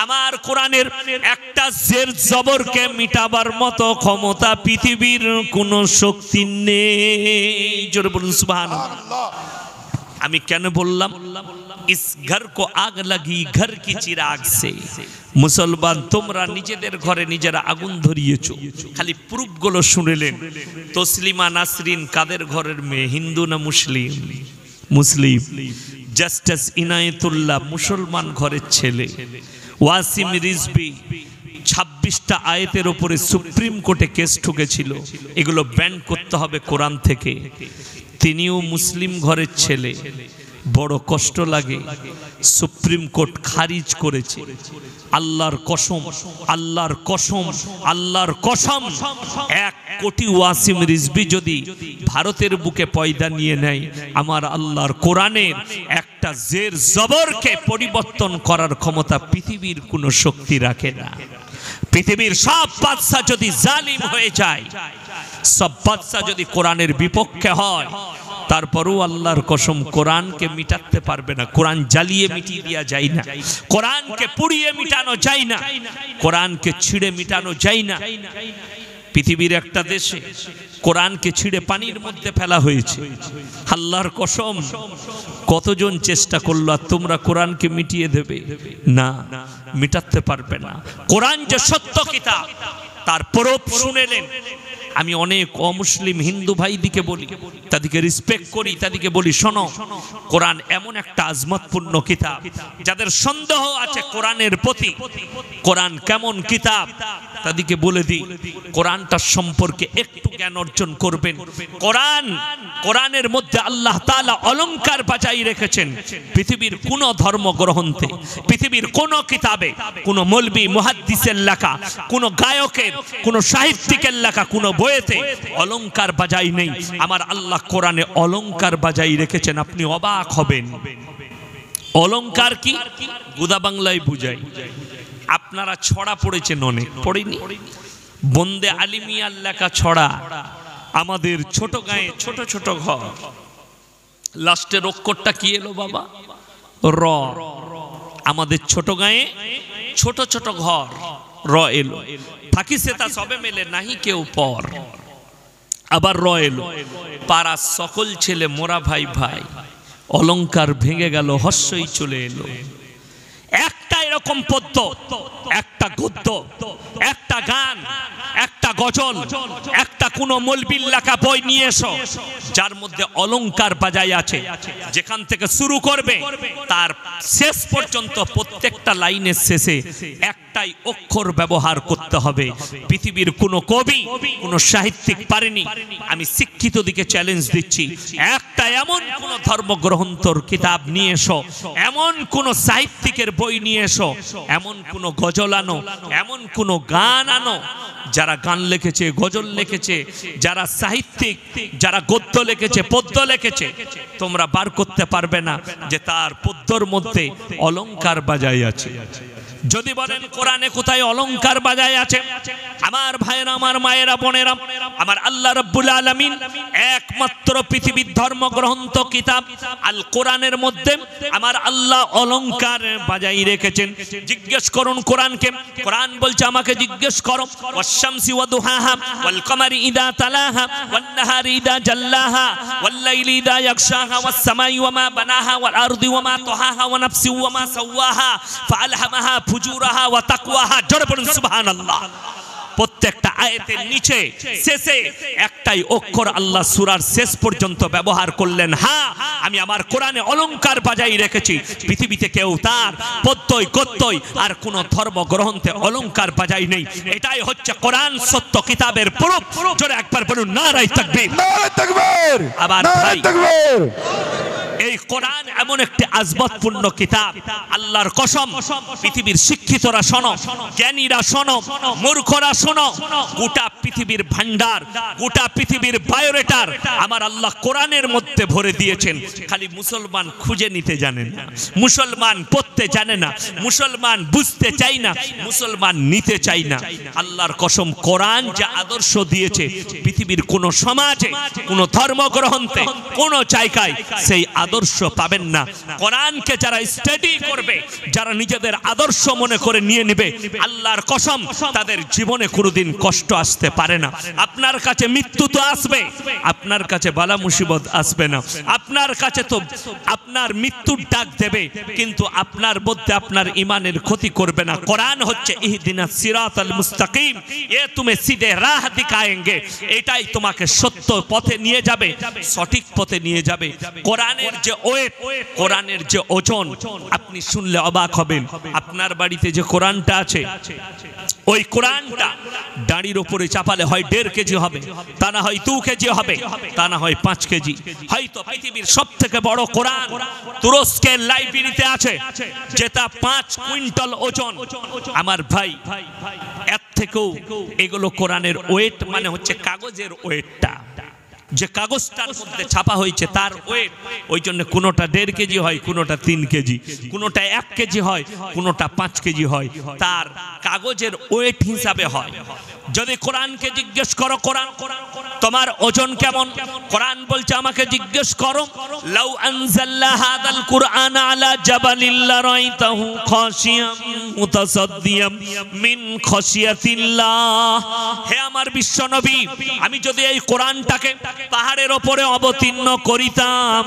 আমার কোরআনের একটা জের জবরকে মিটাবার মতো ক্ষমতা পৃথিবীর কোনো শক্তি নেই। জোরে বলুন সুবহানাল্লাহ। আমি কেন বললাম? इस घर को आग लगी घर की चिराग से। মুসলমান তোমরা নিজেদের ঘরে নিজেরা আগুন ধরিয়েছো। খালি প্রুফগুলো শুনলেন। তসলিমা নাসরিন কাদের ঘরের মেয়ে? হিন্দু না মুসলিম? মুসলিম। জাস্টিস ইনায়েতুল্লাহ মুসলমান ঘরের ছেলে। ওয়াসিম রিজভী 26টা আয়াতের উপরে সুপ্রিম কোর্টে কেস ঠুকেছিল, এগুলো ব্যান করতে হবে কোরআন থেকে। তিনিও মুসলিম ঘরের ছেলে। বড় কষ্ট লাগে, সুপ্রিম কোর্ট খারিজ করেছে। আল্লাহর কসম, আল্লাহর কসম, আল্লাহর কসম, 1 কোটি ওয়াসিম রিজভী যদি ভারতের বুকে পয়দা নিয়ে নেয়, আমার আল্লাহর কোরআনের একটা জের জবরকে পরিবর্তন করার ক্ষমতা পৃথিবীর কোনো শক্তি রাখে না। পৃথিবীর সব বাদশা যদি জালিম হয়ে যায়, সব বাদশা যদি কোরআনের বিপক্ষে হয়, তারপরেও আল্লাহর কসম কোরআনকে মিটাতে পারবে না। কোরআন জ্বালিয়ে মিটিয়ে দেওয়া যায় না, কোরআনকে পুড়িয়ে মিটানো যায় না, কোরআনকে ছিঁড়ে মিটানো যায় না। পৃথিবীর একটা দেশে কোরআনকে ছিঁড়ে পানির মধ্যে ফেলা হয়েছে। আল্লাহর কসম কতজন চেষ্টা করলো, আর তোমরা কোরআনকে মিটিয়ে দেবে না, মিটাতে পারবে না। কোরআন যে সত্য কিতাব তার প্রুফ শুনেলেন। আমি অনেক অমুসলিম হিন্দু ভাইদিকে বলি, তাদেরকে রেসপেক্ট করি, তাদেরকে বলি শোনো, কোরআন এমন একটা আজমতপূর্ণ কিতাব, যাদের সন্দেহ আছে কোরআনের প্রতি, কোরআন কেমন কিতাব, তাদেরকে বলে দিই কোরআনটার সম্পর্কে একটু জ্ঞান অর্জন করবেন। কোরআনের মধ্যে আল্লাহ তাআলা অলংকার বাজাই রেখেছেন। পৃথিবীর কোন ধর্মগ্রন্থে, পৃথিবীর কোন কিতাবে, কোন মৌলবি মুহাদ্দিসের লেখা, কোন গায়কের, কোন সাহিত্যিকের লেখা কোন বইয়েতে অলংকার বাজাই নেই। আমার আল্লাহ কোরআনে অলংকার বাজাই রেখেছেন, আপনি অবাক হবেন। অলংকার কি গুদা বাংলায় বুঝাই। আপনারা ছড়া পড়েছেন, অনেক পড়েনি? বন্দে আলিমিয়ার লেখা ছড়া। আমাদের ছোট গায়ে ছোট ছোট ঘর, লাস্টের অক্ষরটা কি এলো বাবা? র। আমাদের ছোট গায়ে ছোট ছোট ঘর, র এলো। ফাঁকি সেতা সবে মেলে নাহি কেউ পর, আবার র এলো। পাড়া সকল ছেলে মোরা ভাই ভাই, অলংকার ভেঙে গেল, হর্ষই চলে এলো। একটা এরকম পদ্য, একটা গদ্য, একটা গান, একটা গজল, একটা কোন মৌলবীর লেখা বই নিয়ে এসো যার মধ্যে অলংকার বাজাই আছে। যেখান থেকে শুরু করবে তার শেষ পর্যন্ত প্রত্যেকটা লাইনের শেষে একটাই অক্ষর ব্যবহার করতে হবে। পৃথিবীর কোন কবি, কোন সাহিত্যিক পারেনি। আমি শিক্ষিত দিকে চ্যালেঞ্জ দিচ্ছি, একটা এমন কোন ধর্মগ্রন্থর কিতাব নিয়ে এসো, এমন কোন সাহিত্যিকের বই নিয়ে এসো, এমন কোন গজল আনো, এমন কোন গান আনো, যারা গান লিখেছে, গজল লিখেছে, যারা সাহিত্যিক, যারা গদ্য লিখেছে, পদ্য লিখেছে, তোমরা বার করতে পারবে না যে তার পদ্যর মধ্যে অলংকার বাজাই আছে। যদি বলেন কোরআনে কোথায় অলংকার বাজাই আছে, আমার ভাইয়েরা, আমার মায়েরা, বোনেরা, আমার আল্লাহ রাব্বুল আলামিন একমাত্র পৃথিবীর ধর্মগ্রন্থ কিতাব আল কোরআনের মধ্যে আমার আল্লাহ অলংকার বাজাই রেখেছেন। জিজ্ঞেস করুন কোরআনকে, কোরআন বলছে আমাকে জিজ্ঞেস করো, ওয়াশ-শামসি ওয়া দুহাহা ওয়াল কমারি ইদা তালাহা ওয়ান নাহারি ইদা জাল্লাহা ওয়াল লাইলি ইদা ইয়াগশাহা ওয়াস সামাই ওয়া মা বানাহা ওয়াল আরদি ওয়া মা তাহাহা ওয়া নাফসি ওয়া মা সাওয়াহা ফাআলহামাহা ফুজুরাহা ওয়া তাকওয়াহা। জোরে বলুন সুবহানাল্লাহ। প্রত্যেকটা আয়াতের নিচে শেষে একটাই অক্ষর আল্লাহ সূরার শেষ পর্যন্ত ব্যবহার করলেন। হ্যাঁ, আমি আমার কোরআনে অলংকার বাজাই রেখেছি। পৃথিবীতে কেউ তার পদ্যই গদ্যই আর কোন ধর্মগ্রন্থে অলংকার বাজাই নেই। এটাই হচ্ছে কোরআন সত্য কিতাবের প্রুফ। জোরে একবার বলুন নারায়ে তাকবীর, নারায়ে তাকবীর, আবার নারায়ে তাকবীর। এই কোরআন এমন একটি আজমতপূর্ণ কিতাব, আল্লাহর কসম পৃথিবীর শিক্ষিতরা শোনো, জ্ঞানীরা শোনো, মূর্খরা শোনো, গোটা পৃথিবীর ভান্ডার, গোটা পৃথিবীর বায়োডাটার আমার আল্লাহ কোরআনের মধ্যে ভরে দিয়েছেন। খালি মুসলমান খুঁজে নিতে জানে না, মুসলমান পড়তে জানে না, মুসলমান বুঝতে চাই না, মুসলমান নিতে চাই না। আল্লাহর কসম কোরআন যে আদর্শ দিয়েছে, পৃথিবীর কোন সমাজে, কোন ধর্মগ্রন্থে, কোন জায়গায় সেই আদর্শ পাবেন না। কোরআনকে যারা স্টাডি করবে, যারা নিজেদের আদর্শ মনে করে নিয়ে নেবে, আল্লাহর কসম তাদের জীবনে কোনোদিন কষ্ট আসতে পারে না। আপনার কাছে মৃত্যু তো আসবে, আপনার কাছে বালা মুসিবত আসবে না, আপনার কাছে তো আপনার মৃত্যুর ডাক দেবে, কিন্তু আপনার মধ্যে আপনার ইমানের ক্ষতি করবে না। কোরআন হচ্ছে ইহদিনাস সিরাতাল মুস্তাকিম, এ তুমি সিধে রাহ দিখায়েঙ্গে, এটাই তোমাকে সত্য পথে নিয়ে যাবে, সঠিক পথে নিয়ে যাবে। কোরআনের যে ওয়েট, কোরআনের যে ওজন, আপনি শুনলে অবাক হবেন। আপনার বাড়িতে যে কোরআনটা আছে, ওই কোরআনটা দাঁড়ির উপরে চাপালে হয় 1.5 কেজি হবে, তা না হয় 2 কেজি হবে, তা না হয় 5 কেজি। হয়তো পৃথিবীর সব থেকে বড় কোরআন তুরস্কের লাইব্রেরিতে আছে, যেটা 5 কুইন্টাল ওজন। আমার ভাই, এর থেকেও এগুলো কোরআনের ওয়েট, মানে হচ্ছে কাগজের ওয়েটটা। যে কাগজটার মধ্যে ছাপা হয়েছে তার ওয়েট, ওই জন্য কোনোটা 1.5 কেজি হয়, কোনোটা 3 কেজি, কোনোটা 1 কেজি হয়, কোনোটা 5 কেজি হয়, তার কাগজের ওয়েট হিসাবে হয়। যদি কোরআনকে জিজ্ঞেস করো, কোরআন তোমার ওজন কেমন, কোরআন বলছে আমাকে জিজ্ঞেস করো, লাউ আনজালনা হাদাল কুরআন আলা জাবালিল লারাইতাহু খাশিয়াম মুতাসাদ্দিয়াম মিন খাশিয়াতিল্লাহ। হে আমার বিশ্ব নবী, আমি যদি এই কোরআনটাকে পাহাড়ের ওপরে অবতীর্ণ করিতাম,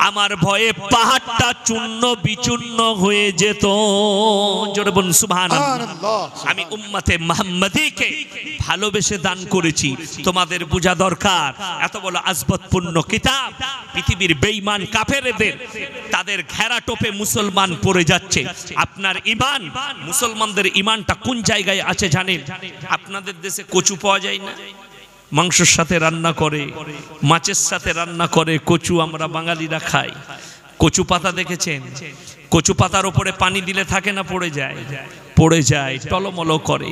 আমার ভয়ে পাহাড়টা চূর্ণ বিচূর্ণ হয়ে যেত। জোরে বলুন সুবহানাল্লাহ। আমি উম্মতে মুহাম্মাদীকে ভালোবেসে দান করেছি, তোমাদের বোঝা দরকার। এত বড় আজবতপূর্ণ কিতাব পৃথিবীর বেঈমান কাফেরদের তাদের ঘেরা টোপে মুসলমান পড়ে যাচ্ছে। আপনার ঈমান, মুসলমানদের ঈমানটা কোন জায়গায় আছে জানেন? আপনাদের দেশে কচু পাওয়া যায় না? মাংসের সাথে রান্না করে, মাছের সাথে রান্না করে কচু আমরা বাঙালিরা খাই। কচু পাতা দেখেছেন? কচু পাতার উপরে পানি দিলে থাকে না পড়ে যায়? পড়ে যায়, টলমল করে।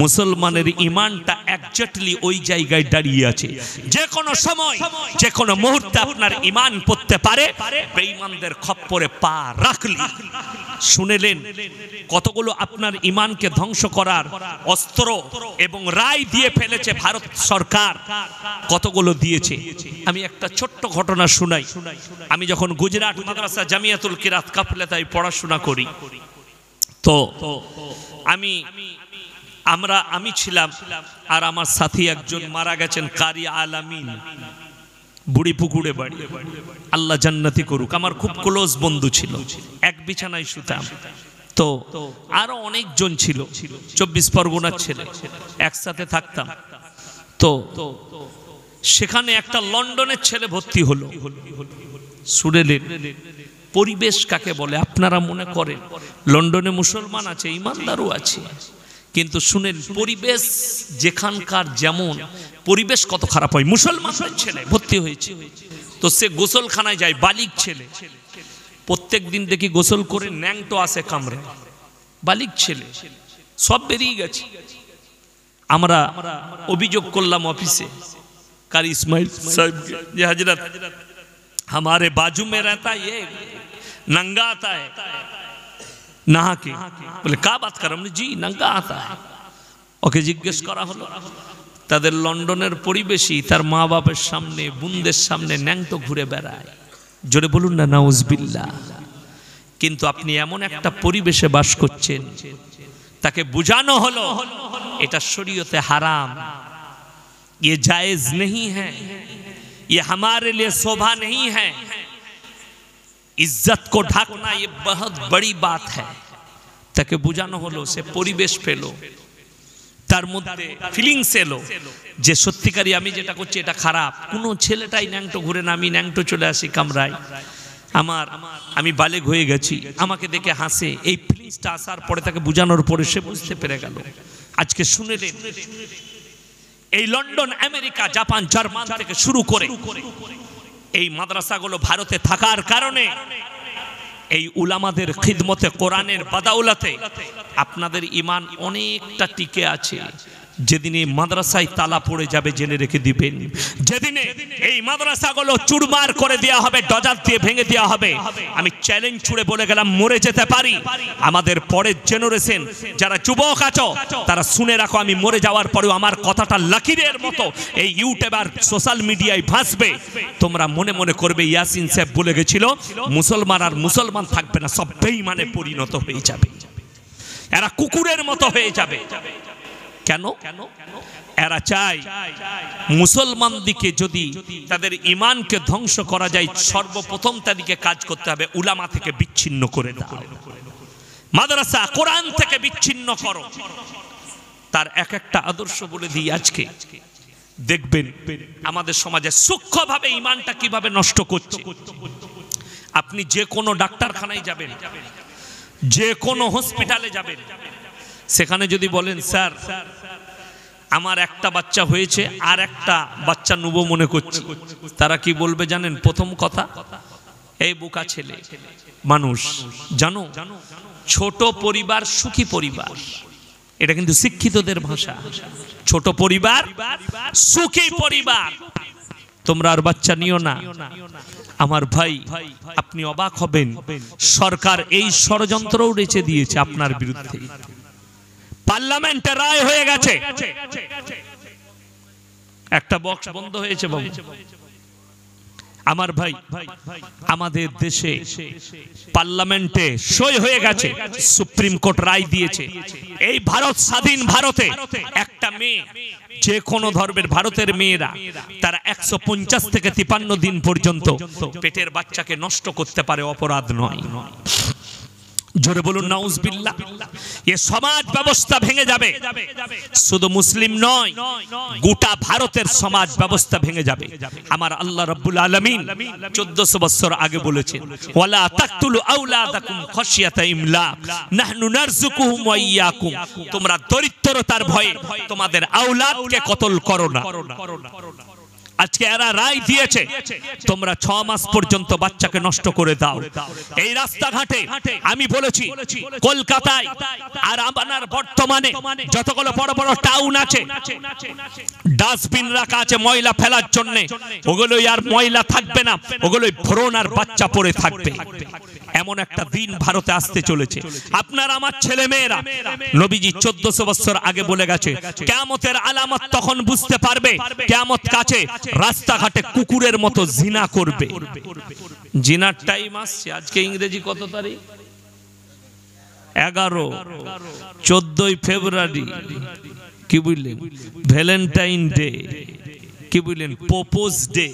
মুসলমানের ঈমানটা এক্স্যাক্টলি ওই জায়গায় দাঁড়িয়ে আছে। যে কোনো সময়, যে কোনো মুহূর্তে আপনার ঈমান পড়তে পারে। বেঈমানদের খপ্পরে পা রাখলি, শুনেলেন কতগুলো আপনার ঈমানকে ধ্বংস করার অস্ত্র এবং রায় দিয়ে ফেলেছে ভারত সরকার, কতগুলো দিয়েছে। আমি একটা ছোট্ট ঘটনা শোনাই। আমি যখন গুজরাট মাদ্রাসা জামিয়াতুল কিরাত কাফলেতায় পড়াশোনা করি, তো আমি ছিলাম আর আমার সাথী একজন মারা গেছেন, কারি আলামিন, বুড়ি পুকুরে বাড়ি, আল্লাহ জান্নাতি করুক। আমার খুব ক্লোজ বন্ধু ছিল, এক বিছানায় শুতাম। তো আরো অনেকজন ছিল, 24 পরগনার ছেলে, একসাথে থাকতাম। তো সেখানে একটা লন্ডনের ছেলে ভর্তি হলো। শুনেলেন পরিবেশ কাকে বলে? আপনারা মনে করেন লন্ডনে মুসলমান আছে, ইমানদারও আছে, কিন্তু শুনেন পরিবেশ যেখানকার যেমন, পরিবেশ কত খারাপ হয়। মুসলমানের ছেলে ভর্তি হয়েছে, তো সে গোসলখানায় যায়, বালিক ছেলে। প্রত্যেক দিন দেখি গোসল করে ন্যাংটো আসে কামড়ে, বালিক ছেলে, সব বেরিয়ে গেছে। আমরা অভিযোগ করলাম অফিসে, কারি ইসমাইল সাহেবকে, যে হযরত हमारे बाजू में रहता है, ये नंगा आता है नहा के। बोले क्या बात कर? हमने जी नंगा आता है। ওকে জিজ্ঞেস করা হলো, তাদের লন্ডনের পরিবেশী তার মা বাপের সামনে, বোনদের সামনে ন্যাংটো ঘুরে বেড়ায়। জোরে বলুন না নাউজুবিল্লাহ। কিন্তু আপনি এমন একটা পরিবেশে বাস করছেন, তাকে বুঝানো হলো এটা শরীয়তে হারাম, ये जायज नहीं है, ये हमारे लिए शोभा नहीं है, इज्जत को ढकना ये बहुत बड़ी बात है। তাকে বুঝানো হলো, সে পরিবেশ পেল, তার মধ্যে ফিলিংস এলো যে সত্যিকারই আমি যেটা করছি এটা খারাপ। কোনো ছেলেটাই ন্যাংটো ঘুরে না, আমি ন্যাংটো চলে আসি কামরায়, আমি বালেগ হয়ে গেছি, আমাকে দেখে হাসে। এই ফিলিংসটা আসার পরে, তাকে বুঝানোর পরে সে বুঝতে পেরে গেল। আজকে শুনেলেন এই লন্ডন, আমেরিকা, জাপান, জার্মান থেকে শুরু করে এই মাদ্রাসাগুলো ভারতে থাকার কারণে, এই উলামাদের খিদমতে, কোরআনের বাদাউলাতে আপনাদের ঈমান অনেকটা টিকে আছে। যেদিনে মাদ্রাসায় তালা পড়ে যাবে জেনে রেখে দিবেন, যেদিনে এই মাদ্রাসাগুলো চুরমার করে দেওয়া হবে, ডজার দিয়ে ভেঙে দেওয়া হবে, আমি চ্যালেঞ্জ ছুড়ে বলে গেলাম মরে যেতে পারি। আমাদের পরের জেনারেশন যারা যুবক আছো, তারা শুনে রাখো, আমি মরে যাওয়ার পরেও আমার কথাটা লাকিরের মতো এই ইউটিউব আর সোশ্যাল মিডিয়ায় ভাসবে। তোমরা মনে মনে করবে ইয়াসিন সাহেব বলে গেছিল মুসলমান আর মুসলমান থাকবে না, সব বেঈমানে পরিণত হয়ে যাবে, এরা কুকুরের মতো হয়ে যাবে। কেন? এরা চায় মুসলমানদিকে যদি তাদের ঈমানকে ধ্বংস করা যায়, সর্বপ্রথম তাদেরকে কাজ করতে হবে উলামা থেকে বিচ্ছিন্ন করে দাও, মাদ্রাসা কোরআন থেকে বিচ্ছিন্ন করো। তার এক একটা আদর্শ বলে দিই আজকে, দেখবেন আমাদের সমাজে সূক্ষ্মভাবে ঈমানটা কিভাবে নষ্ট করছে। আপনি যে কোনো ডাক্তারখানায় যাবেন, যে কোনো হসপিটালে যাবেন, সেখানে যদি বলেন স্যার আমার একটা বাচ্চা হয়েছে আর একটা বাচ্চা নেব মনে করছি, তারা কি বলবে জানেন? প্রথম কথা, এই বোকা ছেলে মানুষ, জানো ছোট পরিবার সুখী পরিবার, এটা কিন্তু শিক্ষিতদের ভাষা। ছোট পরিবার সুখী পরিবার। তোমরা আর বাচ্চা নিও না। আমার ভাই, আপনি অবাক হবেন, সরকার এই ষড়যন্ত্রও রেচে দিয়েছে আপনার বিরুদ্ধে। পার্লামেন্টে রায় হয়ে গেছে, একটা বক্স বন্ধ হয়েছে বাবু। আমার ভাই, আমাদের দেশে পার্লামেন্টে সই হয়ে গেছে, সুপ্রিম কোর্ট রায় দিয়েছে, এই ভারত স্বাধীন ভারতে একটা মেয়ে, যে কোনো ধর্মের ভারতের মেয়েরা তারা 150 থেকে 53 দিন পর্যন্ত পেটের বাচ্চাকে নষ্ট করতে পারে, অপরাধ নয়। জোরে বলুন নাউজুবিল্লাহ। এ সমাজ ব্যবস্থা ভেঙে যাবে, শুধু মুসলিম নয়, গোটা ভারতের সমাজ ব্যবস্থা ভেঙে যাবে। আমার আল্লাহ রাব্বুল আলামিন 1400 বছর আগে বলেছেন, ওয়ালা তাকতুলু আওলাদাকুম খাশিয়াতা ইমলাক নাহনু নারযুকুহুম ওয়া ইয়াকুম। তোমরা দরিদ্রতার ভয়ে তোমাদের আওলাদকে কতল করো না। আজকে এরা রায় দিয়েছে, তোমরা 6 মাস পর্যন্ত বাচ্চাকে নষ্ট করে দাও। এই রাস্তাঘাটে আমি বলেছি, কলকাতায় আর আপনার বর্তমানে যতগুলো বড় বড় টাউন আছে, ডাস্টবিন রাখা আছে ময়লা ফেলার জন্য, ওগুলোই আর ময়লা থাকবে না, ওগুলোই ভ্রূণ আর বাচ্চা পড়ে থাকবে। এমন একটা দিন ভারতে আসতে চলেছে। আপনার আমার ছেলে মেয়েরা, নবীজি 1400 বছর আগে বলে গেছে, কিয়ামতের আলামত তখন বুঝতে পারবে, কিয়ামত কাছে, রাস্তাঘাটে কুকুরের মতো জিনা করবে। জিনার টাইম আসছে। আজকে ইংরেজি কত তারিখ? 11, 14 ফেব্রুয়ারি। কি বুঝলেন? Valentine day. কি বুঝলেন? Propose day.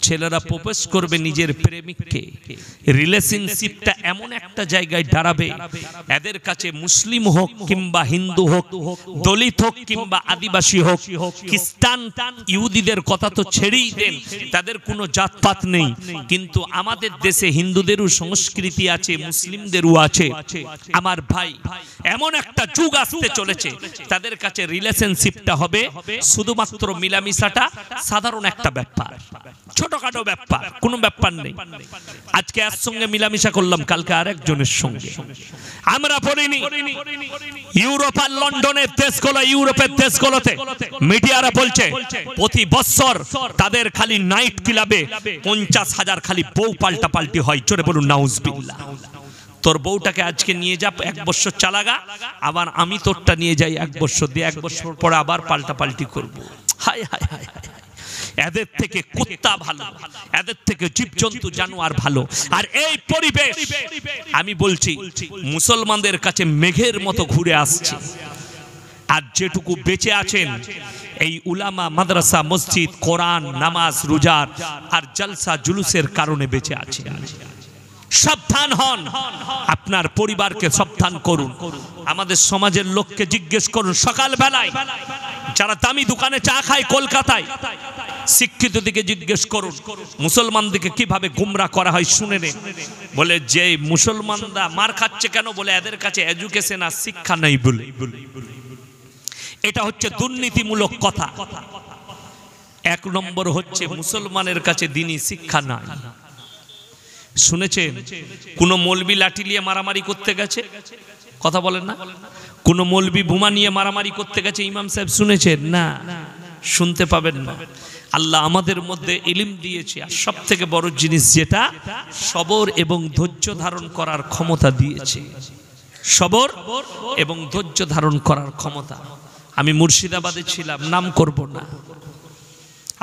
ছেলেরা প্রপোজ করবে নিজের প্রেমিককে। রিলেশনশিপটা এমন একটা জায়গায় দাঁড়াবে, এদের কাছে মুসলিম হোক কিংবা হিন্দু হোক, দলিত হোক কিংবা আদিবাসী হোক, খ্রিস্টান ইহুদিদের কথা তো ছেড়েই দেন, তাদের কোনো জাতপাত নেই। কিন্তু আমাদের দেশে হিন্দুদেরও সংস্কৃতি আছে, মুসলিমদেরও আছে। আমার ভাই, এমন একটা যুগ আসতে চলেছে, তাদের কাছে রিলেশনশিপটা হবে শুধুমাত্র মিলামিশাটা সাধারণ একটা ব্যাপার, ছোটখাটো ব্যাপার, কোনো ব্যাপার নেই। আজকে এর সঙ্গে মিলামিশা করলাম, কালকে আরেকজনের সঙ্গে। আমরা পড়িনি ইউরোপ আর লন্ডনের দেশগুলো, ইউরোপের দেশগুলোতে মিডিয়ারা বলছে প্রতি বছর তাদের খালি নাইট ক্লাবে 50,000 খালি বউ পাল্টাপাল্টি হয়। জোরে বলুন নাউজুবিল্লাহ। তোর বউটাকে আজকে নিয়ে যা, 1 বছর চালাগা, আবার আমি তোরটা নিয়ে যাই 1 বছর দিয়ে, 1 বছর পরে আবার পাল্টাপাল্টি করবো। হায় হায় হায় হায়। এদের থেকে কুত্তা ভালো, এদের থেকে জীবজন্তু জানোয়ার ভালো। আর এই পরিবেশ আমি বলছি মুসলমানদের কাছে মেঘের মতো ঘুরে আসছে। আর যেটুকু বেঁচে আছেন এই উলামা, মাদ্রাসা, মসজিদ, কোরআন, নামাজ, রোজার আর জলসা জুলুসের কারণে বেঁচে আছে। সাবধান হন, আপনার পরিবারকে সাবধান করুন। আমাদের সমাজের লোককে জিজ্ঞেস করুন, সকাল বেলায় যারা দামি দোকানে চা খায় কলকাতায়, শিক্ষিত দিকে জিজ্ঞেস করুন মুসলমানদেরকে কিভাবে গুমরা করা হয় শুনে নেন। বলে যে মুসলমানরা মার খাচ্ছে কেন? বলে এদের কাছে এডুকেশন আর শিক্ষা নেই বলে। এটা হচ্ছে দুর্নীতিমূলক কথা। 1 নম্বর হচ্ছে মুসলমানের কাছে দ্বীনি শিক্ষা নাই। শুনেছেন কোন মৌলবি লাঠি নিয়ে মারামারি করতে গেছে? কথা বলেন না। কোন মৌলবি বোমা নিয়ে মারামারি করতে গেছে ইমাম সাহেব? শুনেছেন? না, শুনতে পাবেন না। আল্লাহ আমাদের মধ্যে ইলম দিয়েছে, আর সব থেকে বড় জিনিস যেটা, সবর এবং ধৈর্য ধারণ করার ক্ষমতা দিয়েছে। সবর এবং ধৈর্য ধারণ করার ক্ষমতা। আমি মুর্শিদাবাদে ছিলাম, নাম করব না।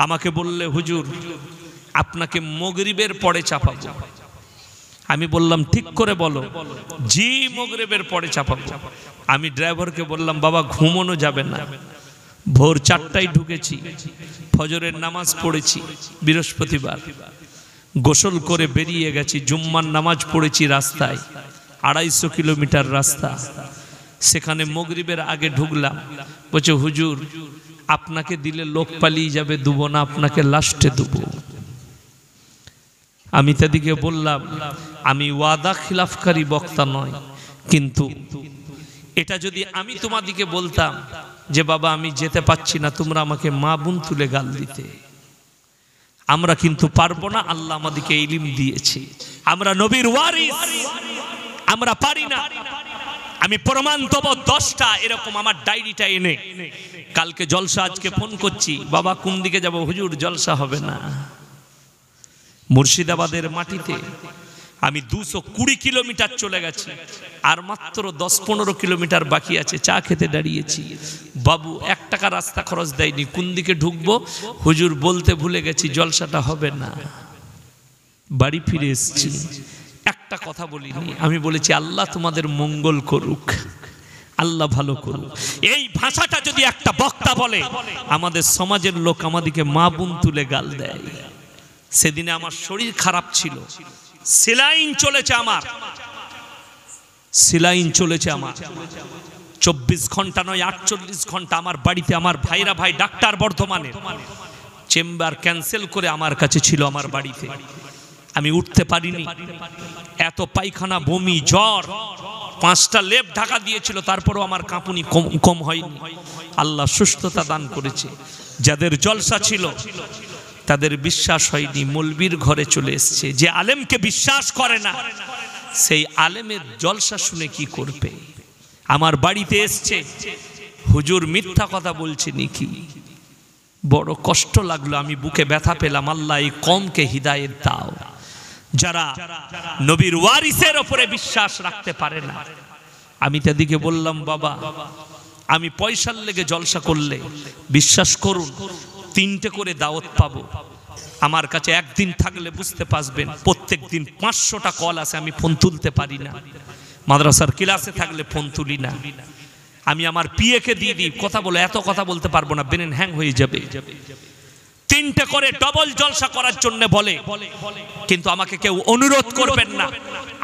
আমাকে বললে হুজুর আপনাকে মাগরিবের পরে চাপাবো। আমি বললাম ঠিক করে বলো। জি মাগরিবের পরে চাপাবো। আমি ড্রাইভারকে বললাম বাবা ঘুমানো যাবে না, ভোর 4টায় ঢুকেছি, ফজরের নামাজ পড়েছি, বৃহস্পতিবার গোসল করে বেরিয়ে গেছি, জুম্মার নামাজ পড়েছি রাস্তায়, 250 কিলোমিটার রাস্তা, সেখানে মাগরিবের আগে ঢুকলাম। বলছে হুজুর আপনাকে দিলে লোক পালিয়ে যাবে, দেবো না, আপনাকে লাস্টে দেবো। আমি তাদেরকে বললাম আমি ওয়াদা খিলাফকারী বক্তা নয়, কিন্তু এটা যদি আমি তোমাদিকে বলতাম যে বাবা আমি যেতে পাচ্ছি না, তোমরা আমাকে মা বোন তুলে গাল দিতে। আমরা কিন্তু পারবো না, আল্লাহ আমাদেরকে ইলম দিয়েছে, আমরা নবীর ওয়ারিস, আমরা পারি না। আমি প্রমাণ দেবো 10টা এরকম আমার ডায়েরিটা এনে। কালকে জলসা, আজকে ফোন করছি, বাবা কোন দিকে যাব? হুজুর জলসা হবে না। মুর্শিদাবাদের মাটিতে আমি 220 কিলোমিটার চলে গেছি, আর মাত্র 10-15 কিলোমিটার বাকি আছে। চা খেতে দাঁড়িয়েছি, বাবু 1 টাকা রাস্তা খরচ দেয়নি, কোন দিকে ঢুকবো? হুজুর বলতে ভুলে গেছি জলসাটা হবে না। বাড়ি ফিরে এসেছি, একটা কথা বলিনি। আমি বলেছি আল্লাহ তোমাদের মঙ্গল করুক, আল্লাহ ভালো করুক। এই ভাষাটা যদি একটা বক্তা বলে, আমাদের সমাজের লোক আমাদেরকে মা বোন তুলে গাল দেয়। সেদিনে আমার শরীর খারাপ ছিল, সেলাইন চলেছে আমার, সেলাইন চলেছে আমার 24 ঘন্টা নয় 48 ঘন্টা। আমার বাড়িতে আমার ভাইরা ভাই ডাক্তার বর্ধমানের চেম্বার ক্যান্সেল করে আমার কাছে ছিল আমার বাড়িতে। আমি উঠতে পারিনি, এত পায়খানা, বমি, জ্বর, 5টা লেপ ঢাকা দিয়েছিল, তারপরও আমার কাঁপুনি কম হয়নি। আল্লাহ সুস্থতা দান করেছে। যাদের জলসা ছিল তাদের বিশ্বাস হয়নি, মৌলবীর ঘরে চলে এসছে। যে আলেমকে বিশ্বাস করে না, সেই আলেমের জলসা শুনে কি করবে? আমার বাড়িতে এসছে, হুজুর মিথ্যা কথা বলছে নাকি? বড় কষ্ট লাগলো, আমি বুকে ব্যথা পেলাম। আল্লাহ এই কওমকে হিদায়েত দাও, যারা নবীর ওয়ারিসের উপরে বিশ্বাস রাখতে পারে না। আমি তাদেরকে বললাম, বাবা আমি পয়সার লেগে জলসা করলে বিশ্বাস করুন 3টে করে দাওয়াত পাবো। আমার কাছে একদিন থাকলে বুঝতে পারবেন, প্রত্যেক দিন 500টা কল আসে, আমি ফোন তুলতে পারি না। মাদ্রাসার ক্লাসে থাকলে ফোন তুলি না। আমি আমার পিএকে দিয়ে দিই, কথা বলে এত কথা বলতে পারবো না, ব্রেন হ্যাং হয়ে যাবে। 3টে করে ডবল জলসা করার জন্য বলে, কিন্তু আমাকে কেউ অনুরোধ করবেন না।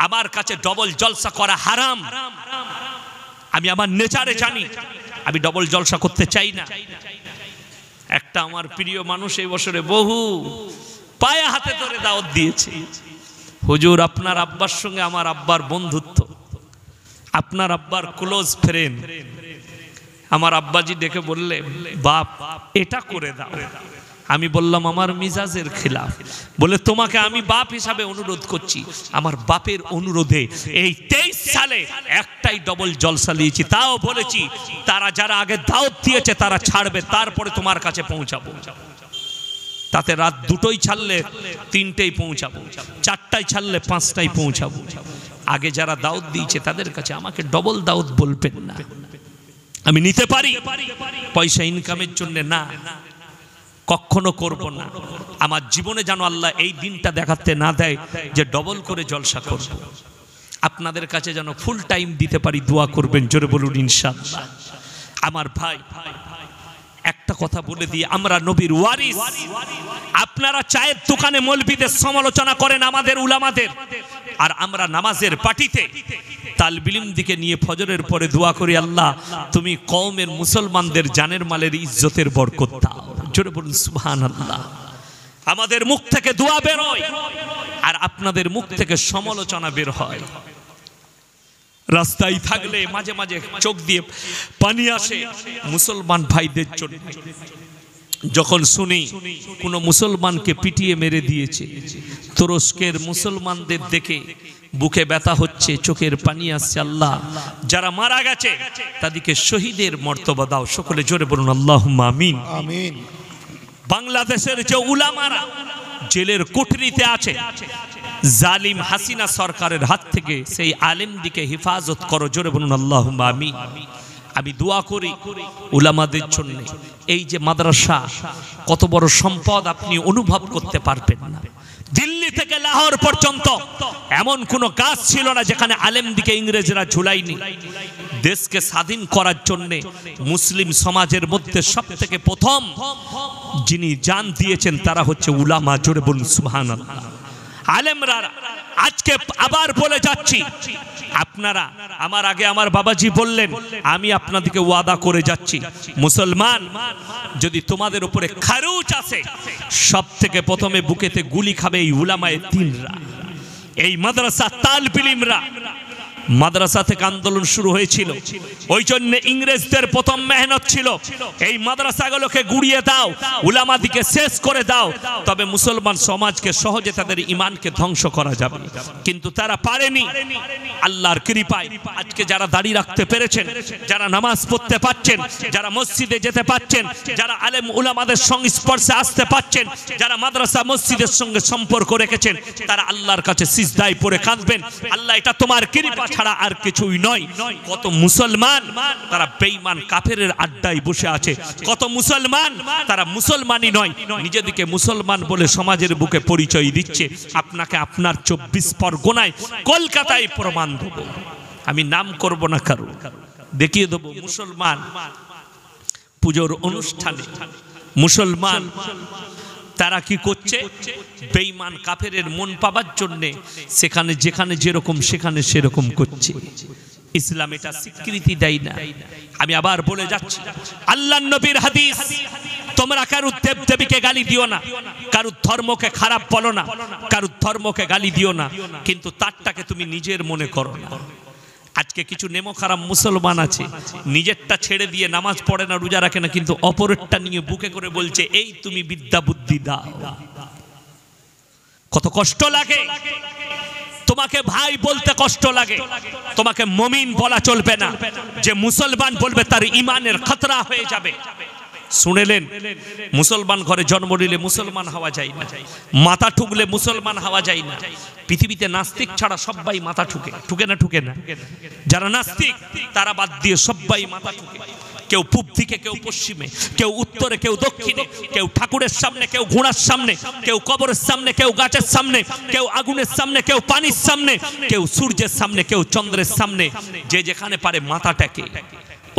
আমার কাছে ডবল জলসা করা হারাম। আমি আমার নেচারে জানি, আমি ডবল জলসা করতে চাই না। একটা আমার প্রিয় মানুষ এই বছরে বহু পায়ে হাতে ধরে দাওয়াত দিয়েছে, হুজুর আপনার আব্বার সঙ্গে আমার আব্বার বন্ধুত্ব, আপনার আব্বার ক্লোজ ফ্রেন্ড। আমার আব্বাজি ডেকে বললে, বাপ এটা করে দাও। আমি বললাম আমার মিজাজের খিলাফ। বলে তোমাকে আমি বাপ হিসাবে অনুরোধ করছি। আমার বাপের অনুরোধে এই 23 সালে একটাই ডবল জলসা নিয়েছি, তাও বলেছি তারা যারা আগে দাওয়াত দিয়েছে তারা ছাড়বে, তারপরে তোমার কাছে পৌঁছাবো। তাতে রাত 2টোই ছাড়লে 3টেই পৌঁছাবো, 4টায় ছাড়লে 5টায় পৌঁছাবো। আগে যারা দাওয়াত দিয়েছে তাদের কাছে আমাকে ডবল দাওয়াত বলবেন না। আমি নিতে পারি, পয়সা ইনকামের জন্য না, কখনো করব না। আমার জীবনে যেন আল্লাহ এই দিনটা দেখাতে না দেয় যে ডবল করে জলসা করব। আপনাদের কাছে যেন ফুল টাইম দিতে পারি, দোয়া করবেন, জোরে বলুন ইনশাআল্লাহ। আমার ভাই একটা কথা বলে দিয়ে, আমরা নবীর ওয়ারিস। আপনারা চায়ের দোকানে মৌলবীদের সমালোচনা করেন আমাদের উলামাদের, আর আমরা নামাজের পার্টিতে তালবিলিম দিকে নিয়ে ফজরের পরে দোয়া করি, আল্লাহ তুমি কওমের মুসলমানদের জানের মালের ইজ্জতের বরকত দাও। জোরে বলুন সুবহানাল্লাহ। আমাদের মুখ থেকে দোয়া বের হয়, আর আপনাদের মুখ থেকে সমালোচনা বের হয়। রাস্তায় থাকলে মাঝে মাঝে চোখ দিয়ে পানি আসে মুসলমান ভাইদের জন্য। যখন শুনি কোনো মুসলমানকে পিটিয়ে মেরে দিয়েছে, তুরস্কের মুসলমানদের দেখে বুকে ব্যথা হচ্ছে, চোখের পানি আসছে। আল্লাহ যারা মারা গেছে তাদেরকে শহীদের মর্তবা দাও। সকলে জোরে বলুন আল্লাহুম্মা আমিন। আমিন। বাংলাদেশের যে উলামারা জেলের কুঠরিতে আছে, জালিম হাসিনা সরকারের হাত থেকে সেই আলেমদিকে হেফাজত করো। জোরে বলুন আল্লাহুম্মা আমিন। আমি দোয়া করি উলামাদের জন্য। এই যে মাদ্রাসা, কত বড় সম্পদ আপনি অনুভব করতে পারবেন না। দিল্লি থেকে লাহোর পর্যন্ত এমন কোন গাছ ছিল না যেখানে আলেমদিকে ইংরেজরা ঝুলাইনি। দেশকে স্বাধীন করার জন্য মুসলিম সমাজের মধ্যে সবথেকে প্রথম যিনি জান দিয়েছেন তারা হচ্ছে উলামা। জোরে বলুন সুবহানাল্লাহ। আলেমরা আজকে আবার বলে যাচ্ছি, আপনারা আমার আগে আমার বাবাজি বললেন, আমি আপনাদেরকে ওয়াদা করে যাচ্ছি, মুসলমান যদি তোমাদের উপরে খারুচ আসে, সব থেকে প্রথমে বুকেতে গুলি খাবে এই উলামায়ে দ্বীনরা, এই মাদ্রাসা তালবিলিমরা। মাদ্রাসা থেকে আন্দোলন শুরু হয়েছিল। ওই জন্য ইংরেজদের প্রথম মেহনত ছিল এই মাদ্রাসাগুলোকে গুড়িয়ে দাও, উলামাদিকে শেষ করে দাও, তবে মুসলমান সমাজকে সহজে তাদের ঈমানকে ধ্বংস করা যাবে। কিন্তু তারা পারেনি। আল্লাহর কৃপায় আজকে যারা দাড়ি রাখতে পেরেছেন, যারা নামাজ পড়তে পারছেন, যারা মসজিদে যেতে পারছেন, যারা আলেম উলামাদের সংস্পর্শে আসতে পারছেন, যারা মাদ্রাসা মসজিদের সঙ্গে সম্পর্ক রেখেছেন, তারা আল্লাহর কাছে সিজদায় পড়ে কাঁদবেন, আল্লাহ এটা তোমার কৃপা ছাড়া আর কিছুই নয়। কত মুসলমান তারা বেঈমান কাফেরের আড্ডায় বসে আছে, কত মুসলমান তারা মুসলমানই নয়, নিজেদেরকে মুসলমান বলে সমাজের বুকে পরিচয় দিচ্ছে। আপনাকে আপনার 24 পরগনায়, কলকাতায় প্রমাণ দেব, আমি নাম করব না কারো, দেখিয়ে দেব মুসলমান পুজোর অনুষ্ঠানে মুসলমান তারা কি করছে, বেঈমান কাফেরের মন পাবার জন্য সেখানে যেখানে যেরকম সেখানে সেরকম করছে। ইসলাম এটা স্বীকৃতি দেয় না। আমি আবার বলে যাচ্ছি, আল্লাহর নবীর হাদিস, তোমরা কারুর দেব দেবীকে গালি দিও না, কারুর ধর্মকে খারাপ বলো না, কারুর ধর্মকে গালি দিও না, কিন্তু তারটাকে তুমি নিজের মনে করো না। আজকে কিছু নেমো খারাপ মুসলমান আছে, নিজেরটা ছেড়ে দিয়ে নামাজ পড়ে না, রোজা রাখে না, কিন্তু অপরেরটা নিয়ে বুকে করে বলছে এই তুমি বিদ্যা বুদ্ধি দাও। কত কষ্ট লাগে, তোমাকে ভাই বলতে কষ্ট লাগে, তোমাকে মুমিন বলা চলবে না, যে মুসলমান বলবে তার ঈমানের খতরা হয়ে যাবে। শুনেলেন, মুসলমান ঘরে জন্ম নিলে মুসলমান হওয়া যায় না, মাথা ঠুকলে মুসলমান হওয়া যায় না। পৃথিবীতে নাস্তিক ছাড়া সবাই মাথা ঠুকে, ঠুকে না ঠুকে না? যারা নাস্তিক তারা বাদ দিয়ে সবাই মাথা ঠুকে। কেউ পূব দিকে, কেউ পশ্চিমে, কেউ উত্তরে, কেউ দক্ষিণে, কেউ ঠাকুরের সামনে, কেউ ঘোড়ার সামনে, কেউ কবরের সামনে, কেউ গাছের সামনে, কেউ আগুনের সামনে, কেউ পানির সামনে, কেউ সূর্যের সামনে, কেউ চন্দ্রের সামনে, যে যেখানে পারে মাথা টেকে।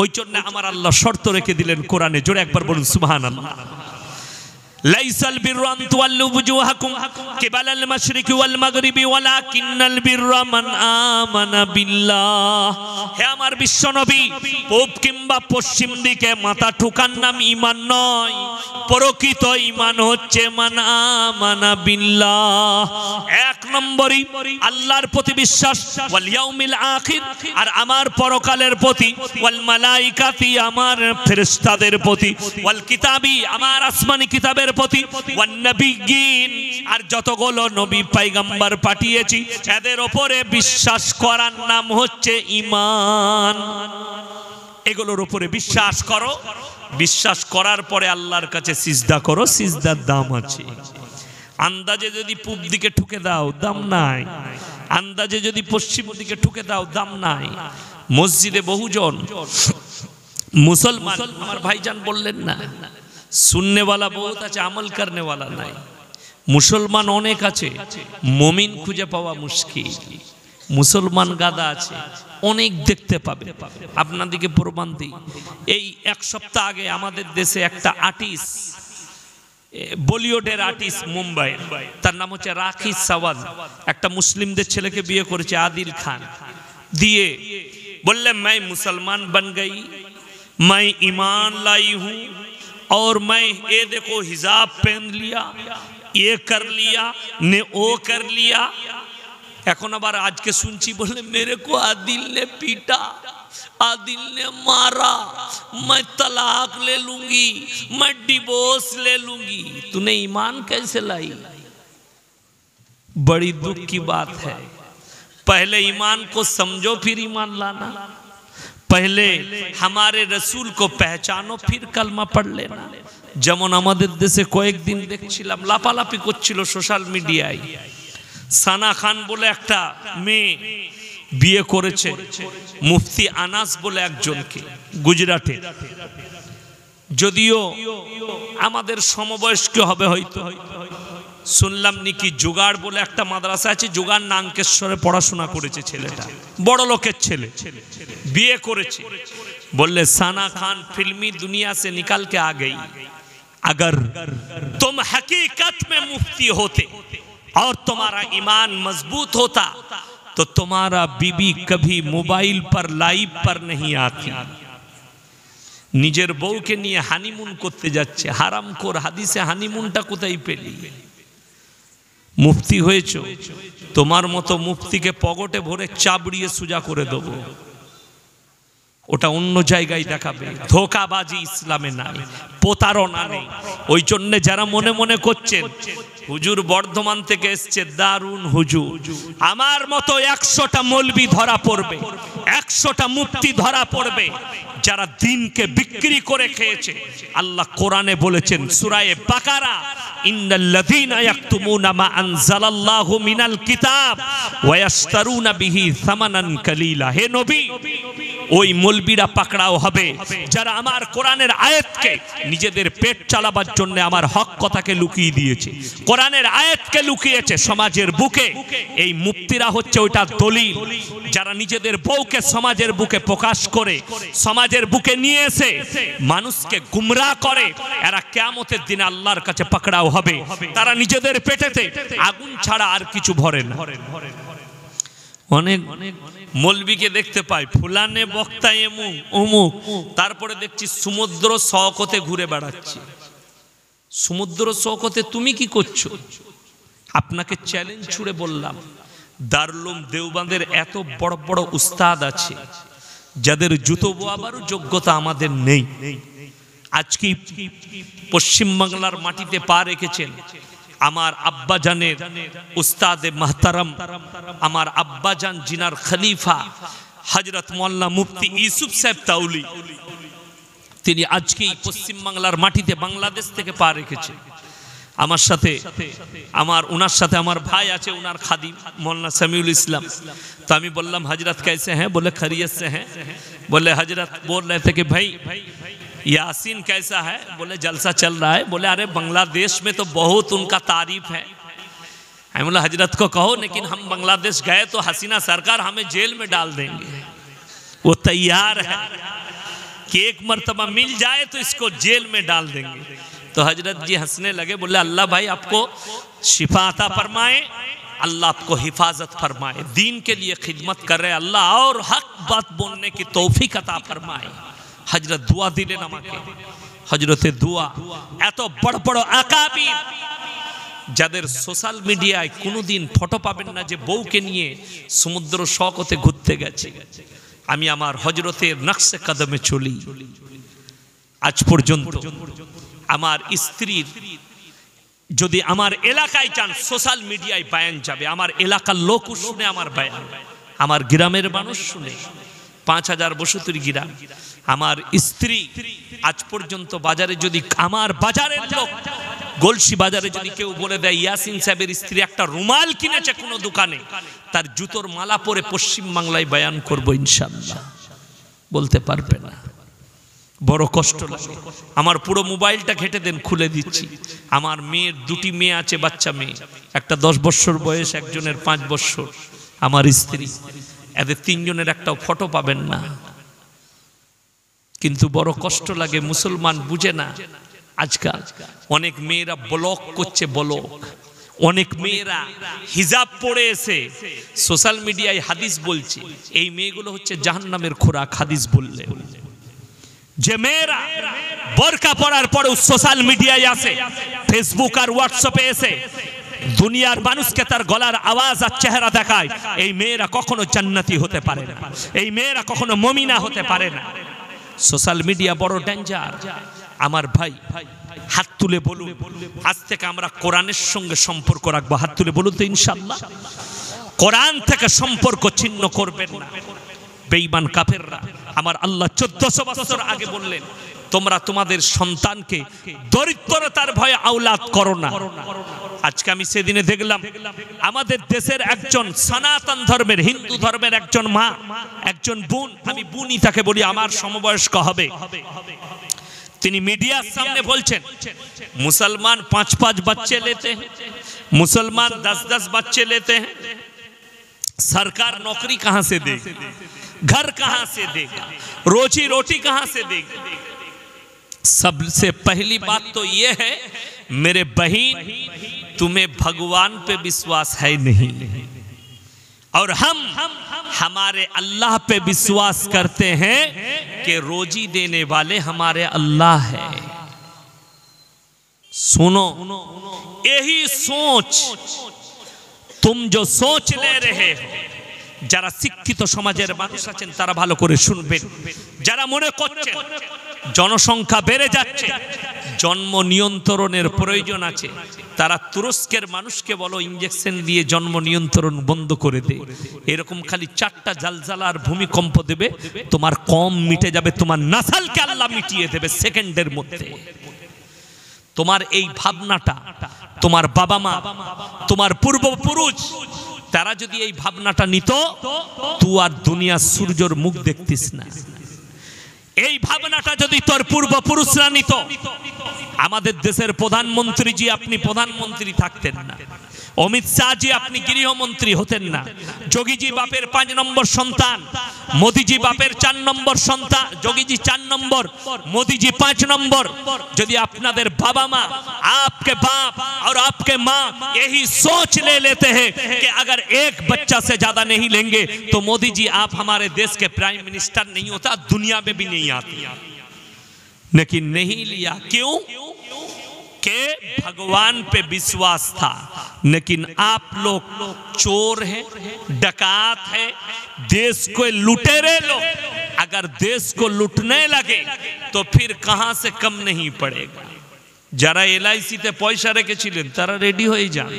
ওই জন্য আমার আল্লাহ শর্ত রেখে দিলেন কোরআনে, জোরে একবার বলুন সুবহানাল্লাহ। লাইসাল বিররু আন তুওয়াল্লু বুজুহাকুম কিবালাল মাশরিকি ওয়াল মাগরিবি ওয়ালাকিন্নাল বিররা মান আমানা বিল্লাহ। হে আমার বিশ্ব নবী, পূব কিংবা পশ্চিম দিকে মাথা ঠুকার নাম ঈমান নয়। প্রকৃত ঈমান হচ্ছে মান আমানা বিল্লাহ, এক নম্বরই আল্লাহর প্রতি বিশ্বাস, ওয়াল ইয়াউমিল আখির, আর আমার পরকালের প্রতি, ওয়াল মালাইকাতি, আমার ফেরেশতাদের প্রতি, ওয়াল কিতাবি, আমার আসমানি কিতাবের প্রতি, ওয়ান নবিয়্যিন, আর যতগুলো নবী পয়গম্বর পাঠিয়েছি এদের উপরে বিশ্বাস করার নাম হচ্ছে ঈমান। এগুলোর উপরে বিশ্বাস করো, বিশ্বাস করার পরে আল্লাহর কাছে সিজদা করো, সিজদার দাম আছে। আন্দাজে যদি পূব দিকে ঠুকে দাও দাম নাই, আন্দাজে যদি পশ্চিম দিকে ঠুকে দাও দাম নাই। মসজিদে বহুজন মুসলমান, আমার ভাইজান বললেন না, सुनने वाला बहुत আছে, আমল करने वाला নাই। মুসলমান অনেক আছে, মুমিন খুঁজে পাওয়া মুশকিল। মুসলমান গাদা আছে, অনেক দেখতে পাবে। আপনাদেরকে প্রমাণ দিই, এই এক সপ্তাহ আগে আমাদের দেশে একটা আর্টিস্ট, বলিউডের আর্টিস্ট, মুম্বাই, তার নাম হচ্ছে রাখি সাওয়ান্ত, একটা মুসলিমদের ছেলেকে বিয়ে করেছে, আদিল খান। দিয়ে বললে मैं मुसलमान बन गई, मैं ईमान लाई हूँ, और मैं ये देखो हिजाब पहन लिया, ये कर लिया, ने वो कर लिया। এখন আবার আজকে শুনছি বলে मेरे को आदिल ने पीटा, आदिल ने मारा, मैं तलाक ले लूंगी, मैं डिवोर्स ले लूंगी। तूने ईमान कैसे लाई? बड़ी दुख की बात है। पहले ईमान को समझो, फिर ईमान लाना। पहले हमारे रसूल को पहचानो, फिर कलमा पढ़ लेना। যেমন আমাদের দেশে কয়েকদিন দেখছিলাম লাপালাপি করছিল সোশ্যাল মিডিয়ায়, সানা খান বলে একটা মেয়ে বিয়ে করেছে মুফতি আনাস বলে একজনকে, গুজরাটে। যদিও আমাদের সমবয়স্ক হবে হয়তো, শুনলাম নাকি জোগাড় বলে একটা মাদ্রাসা আছে, জোগাড় নাঙ্কেশ্বরে পড়াশোনা করেছে ছেলেটা, বড় লোকের ছেলে, বিয়ে করেছে। बोले साना खान फिल्मी दुनिया से निकल के आ गई, अगर तुम हकीकत में मुफ्ती होते और तुम्हारा ईमान मजबूत होता तो तुम्हारा बीबी कभी मोबाइल पर लाइव पर नहीं आती। निजेर बউ के নিয়ে হানিমুন করতে যাচ্ছে, হারামখোর। হাদিসে হানিমুনটা কোথায় পেলি? মুফতি হয়েছো, তোমার মতো মুফতিকে পকেটে ভরে চাবড়িয়ে সোজা করে দেবো, ওটা অন্য জায়গায় দেখাবে। ধোঁকাবাজি ইসলামে নাই, প্রতারণা নেই। ওই জন্য যারা মনে মনে করছেন হুজুর বর্ধমান থেকে এসছে, দারুন হুজুর, আমার মতো 100টা মৌলবি ধরা পড়বে, 100টা মুফতি ধরা পড়বে যারা দিনকে বিক্রি করে খেয়েছে। আল্লাহ কোরআনে বলেছেন সূরা বাকারা, ইন্নাল্লাযীনা ইয়াকতুমুনা মা আনজালাল্লাহু মিনাল কিতাব ওয়া ইয়াশতারুনা বিহি সামানান কালীলা। হে নবী, ওই মৌলবীরা পাকড়াও হবে যারা আমার কোরআনের আয়াতকে নিজেদের পেট চালাবার জন্য আমার হক কথাকে লুকিয়ে দিয়েছে, কোরআনের আয়াতকে লুকিয়েছে সমাজের বুকে। এই মুফতিরা হচ্ছে ওইটা দলিল, যারা নিজেদের বউকে সমাজের বুকে প্রকাশ করে সমাজের বুকে নিয়ে এসে মানুষকে গুমরাহ করে, এরা কিয়ামতের দিনে আল্লাহর কাছে পাকড়াও হবে। তারা নিজেদের পেটেতে আগুন ছাড়া আর কিছু ভরে না। অনেক মৌলবীকে দেখতে পাই ফুলানে বক্তা এমুক অমুক, তারপরে দেখছি সমুদ্র শওকতে ঘুরে বেড়াচ্ছে। সমুদ্র শওকতে তুমি কি করছো? আপনাকে চ্যালেঞ্জ ছুড়ে বললাম, দারুল দেওবন্দের এত বড় বড় উস্তাদ আছে যাদের জুতো বোয়াবারও যোগ্যতা আমাদের নেই। আজকে পশ্চিমবাংলার মাটিতে পা রেখেছেন আমার আব্বা জানের উস্তাদে মাহতারাম, আমার আব্বা জান জিনার খলিফা হযরত মাওলানা মুফতি ইউসুফ সাহেব তাউলি, তিনি আজকেই পশ্চিমবাংলার মাটিতে বাংলাদেশ থেকে পা রেখেছেন। আমার সাথে ওনার সাথে আমার ভাই আছে, ওনার খাদিম মৌলানা সামিউল ইসলাম। তো আমি বললাম हजरत कैसे हैं? बोले खैरियत से हैं। बोले हजरत बोल रहे थे कि भाई यासीन कैसा है? बोले जलसा चल रहा है। बोले अरे बांग्लादेश में तो बहुत उनका तारीफ है। मैं बोला हजरत को कहो, लेकिन हम बांग्लादेश गए तो हसीना सरकार हमें जेल में डाल देंगे। वो तैयार है कि एक मर्तबा मिल जाए तो इसको जेल में डाल देंगे। तो हजरत जी हंसने लगे, बोले अल्लाह भाई आपको शिफा अता फरमाए, अल्लाह आपको हिफाजत फरमाए, दीन के लिए खिदमत कर रहे अल्लाह और हक बात बोलने की तौफीक अता फरमाए। हजरत दुआ दिलेन আমাকে, হযরতে দুয়া। এত বড় বড় আকাবির যাদের সোশ্যাল মিডিয়ায় কোনোদিন ফটো পাবেন না যে বউকে নিয়ে সমুদ্র শওকতে ঘুরতে গেছে। আমি আমার হযরতের নকশে কদমে চলি। আজ পর্যন্ত আমার স্ত্রীর যদি আমার এলাকায় যান সোশ্যাল মিডিয়ায় বয়ান যাবে, আমার এলাকার লোক শুনে আমার বয়ান, আমার গ্রামের মানুষ শুনে। 5072 গ্রাম। আমার স্ত্রী আজ পর্যন্ত বাজারে যদি আমার বাজারের লোক গলসি বাজারে যদি কেউ বলে দেয় ইয়াসিন সাহেবের স্ত্রী একটা রুমাল কিনেছে কোনো দোকানে, তার জুতোর মালা পরে পশ্চিম বাংলায় বয়ান করব ইনশাআল্লাহ, বলতে পারবে না। বড় কষ্ট লাগে। আমার পুরো মোবাইলটা ঘেটে দেন, খুলে দিচ্ছি। আমার মেয়ের 2টি মেয়ে আছে, বাচ্চা মেয়ে, একটা 10 বছর বয়স, একজনের 5 বছর। আমার স্ত্রী, এদের 3 জনের একটাও ফটো পাবেন না। কিন্তু বড় কষ্ট লাগে, মুসলমান বুঝে না। আজকাল অনেক মেয়েরা ব্লক করছে, ব্লক। অনেক মেয়েরা হিজাব পরে এসে সোশ্যাল মিডিয়ায় হাদিস বলছে। এই মেয়েগুলো হচ্ছে জাহান্নামের খোরাক হাদিস বললে। যে মেয়েরা বোরকা পরার পরেও সোশ্যাল মিডিয়ায় আসে, ফেসবুক আর হোয়াটসঅ্যাপে এসে দুনিয়ার মানুষকে তার গলার আওয়াজ আর চেহারা দেখায়, এই মেয়েরা কখনো জান্নাতি হতে পারে না, এই মেয়েরা কখনো মুমিনা হতে পারে না। সোশ্যাল মিডিয়া বড় ডেঞ্জার। আমার ভাই হাত তুলে বলুন, আজ থেকে আমরা কোরআনের সঙ্গে সম্পর্ক রাখবো। হাত তুলে বলুন তো ইনশাআল্লাহ। কোরআন থেকে সম্পর্ক ছিন্ন করবেন না। বেঈমান কাফেররা, আমার আল্লাহ 1400 বছর আগে বললেন, তোমরা তোমাদের সন্তানকে দরিদ্রতার ভয়ে আওলাদ করো না। আজকে আমি সেদিনে দেখলাম আমাদের দেশের একজন সনাতন ধর্মের, হিন্দু ধর্মের একজন মা, একজন বোন, আমি বোনই তাকে বলি, আমার সমবয়স্ক হবে, তিনি মিডিয়ার সামনে বলছেন মুসলমান 5-5 बच्चे लेते हैं, मुसलमान 10-10 बच्चे लेते हैं, सरकार नौकरी कहां से देगी, घर कहां से देगा, रोजी रोटी कहां से देगी। सबसे पहली बात तो यह है मेरे बहन, तुम्हें भगवान पे विश्वास है नहीं, और हम हमारे अल्लाह पे विश्वास करते हैं कि रोजी देने वाले हमारे अल्लाह है। सुनो, यही सोच तुम जो सोच ले रहे हो, যারা শিক্ষিত সমাজের মানুষ আছেন তারা ভালো করে শুনবেন। যারা মনে করছেন জনসংখ্যা বেড়ে যাচ্ছে, জন্ম নিয়ন্ত্রণের প্রয়োজন আছে, তারা তুরস্কের মানুষকে বলো ইনজেকশন দিয়ে জন্ম নিয়ন্ত্রণ বন্ধ করে দে। এরকম খালি 4টা জালজালা আর ভূমিকম্প দেবে, তোমার কম মিটে যাবে, তোমার নাসালকে আল্লাহ মিটিয়ে দেবে সেকেন্ডের মধ্যে। তোমার এই ভাবনাটা তোমার বাবা মা, তোমার পূর্বপুরুষ, তারা যদি এই ভাবনাটা নিত, তুই আর দুনিয়া সূর্যের মুখ দেখতিস না। এই ভাবনাটা যদি তোর পূর্বপুরুষরা নিত, আমাদের দেশের প্রধানমন্ত্রী জি আপনি প্রধানমন্ত্রী থাকতেন না, অমিত শাহ জি আপনি গৃহমন্ত্রী হতেন না, যোগীজি বাপের 5 নম্বর সন্তান, মোদিজি বাপের 4 নম্বর সন্তান, যোগীজি 4 নম্বর, मोदी 5 नंबर। यदि आपनादेर बाबा माँ, आपके बाप और आपके माँ यही सोच ले लेते हैं कि अगर एक बच्चा से ज्यादा नहीं लेंगे तो मोदी जी आप हमारे देश के प्राइम मिनिस्टर नहीं होता, दुनिया में भी नहीं आती, लेकिन नहीं लिया। क्यों? के भगवान पे विश्वास था। लेकिन आप लोग चोर हैं, डकात है, देश को लुटेरे लोग। अगर देश को लूटने लगे तो फिर कहां से कम नहीं पड़ेगा। যারা এলআইসিতে পয়সা রেখেছিলেন তারা রেডি হয়ে যান,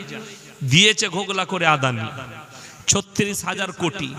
দিয়েছে ঘোগলা করে আদানি 36,000 কোটি।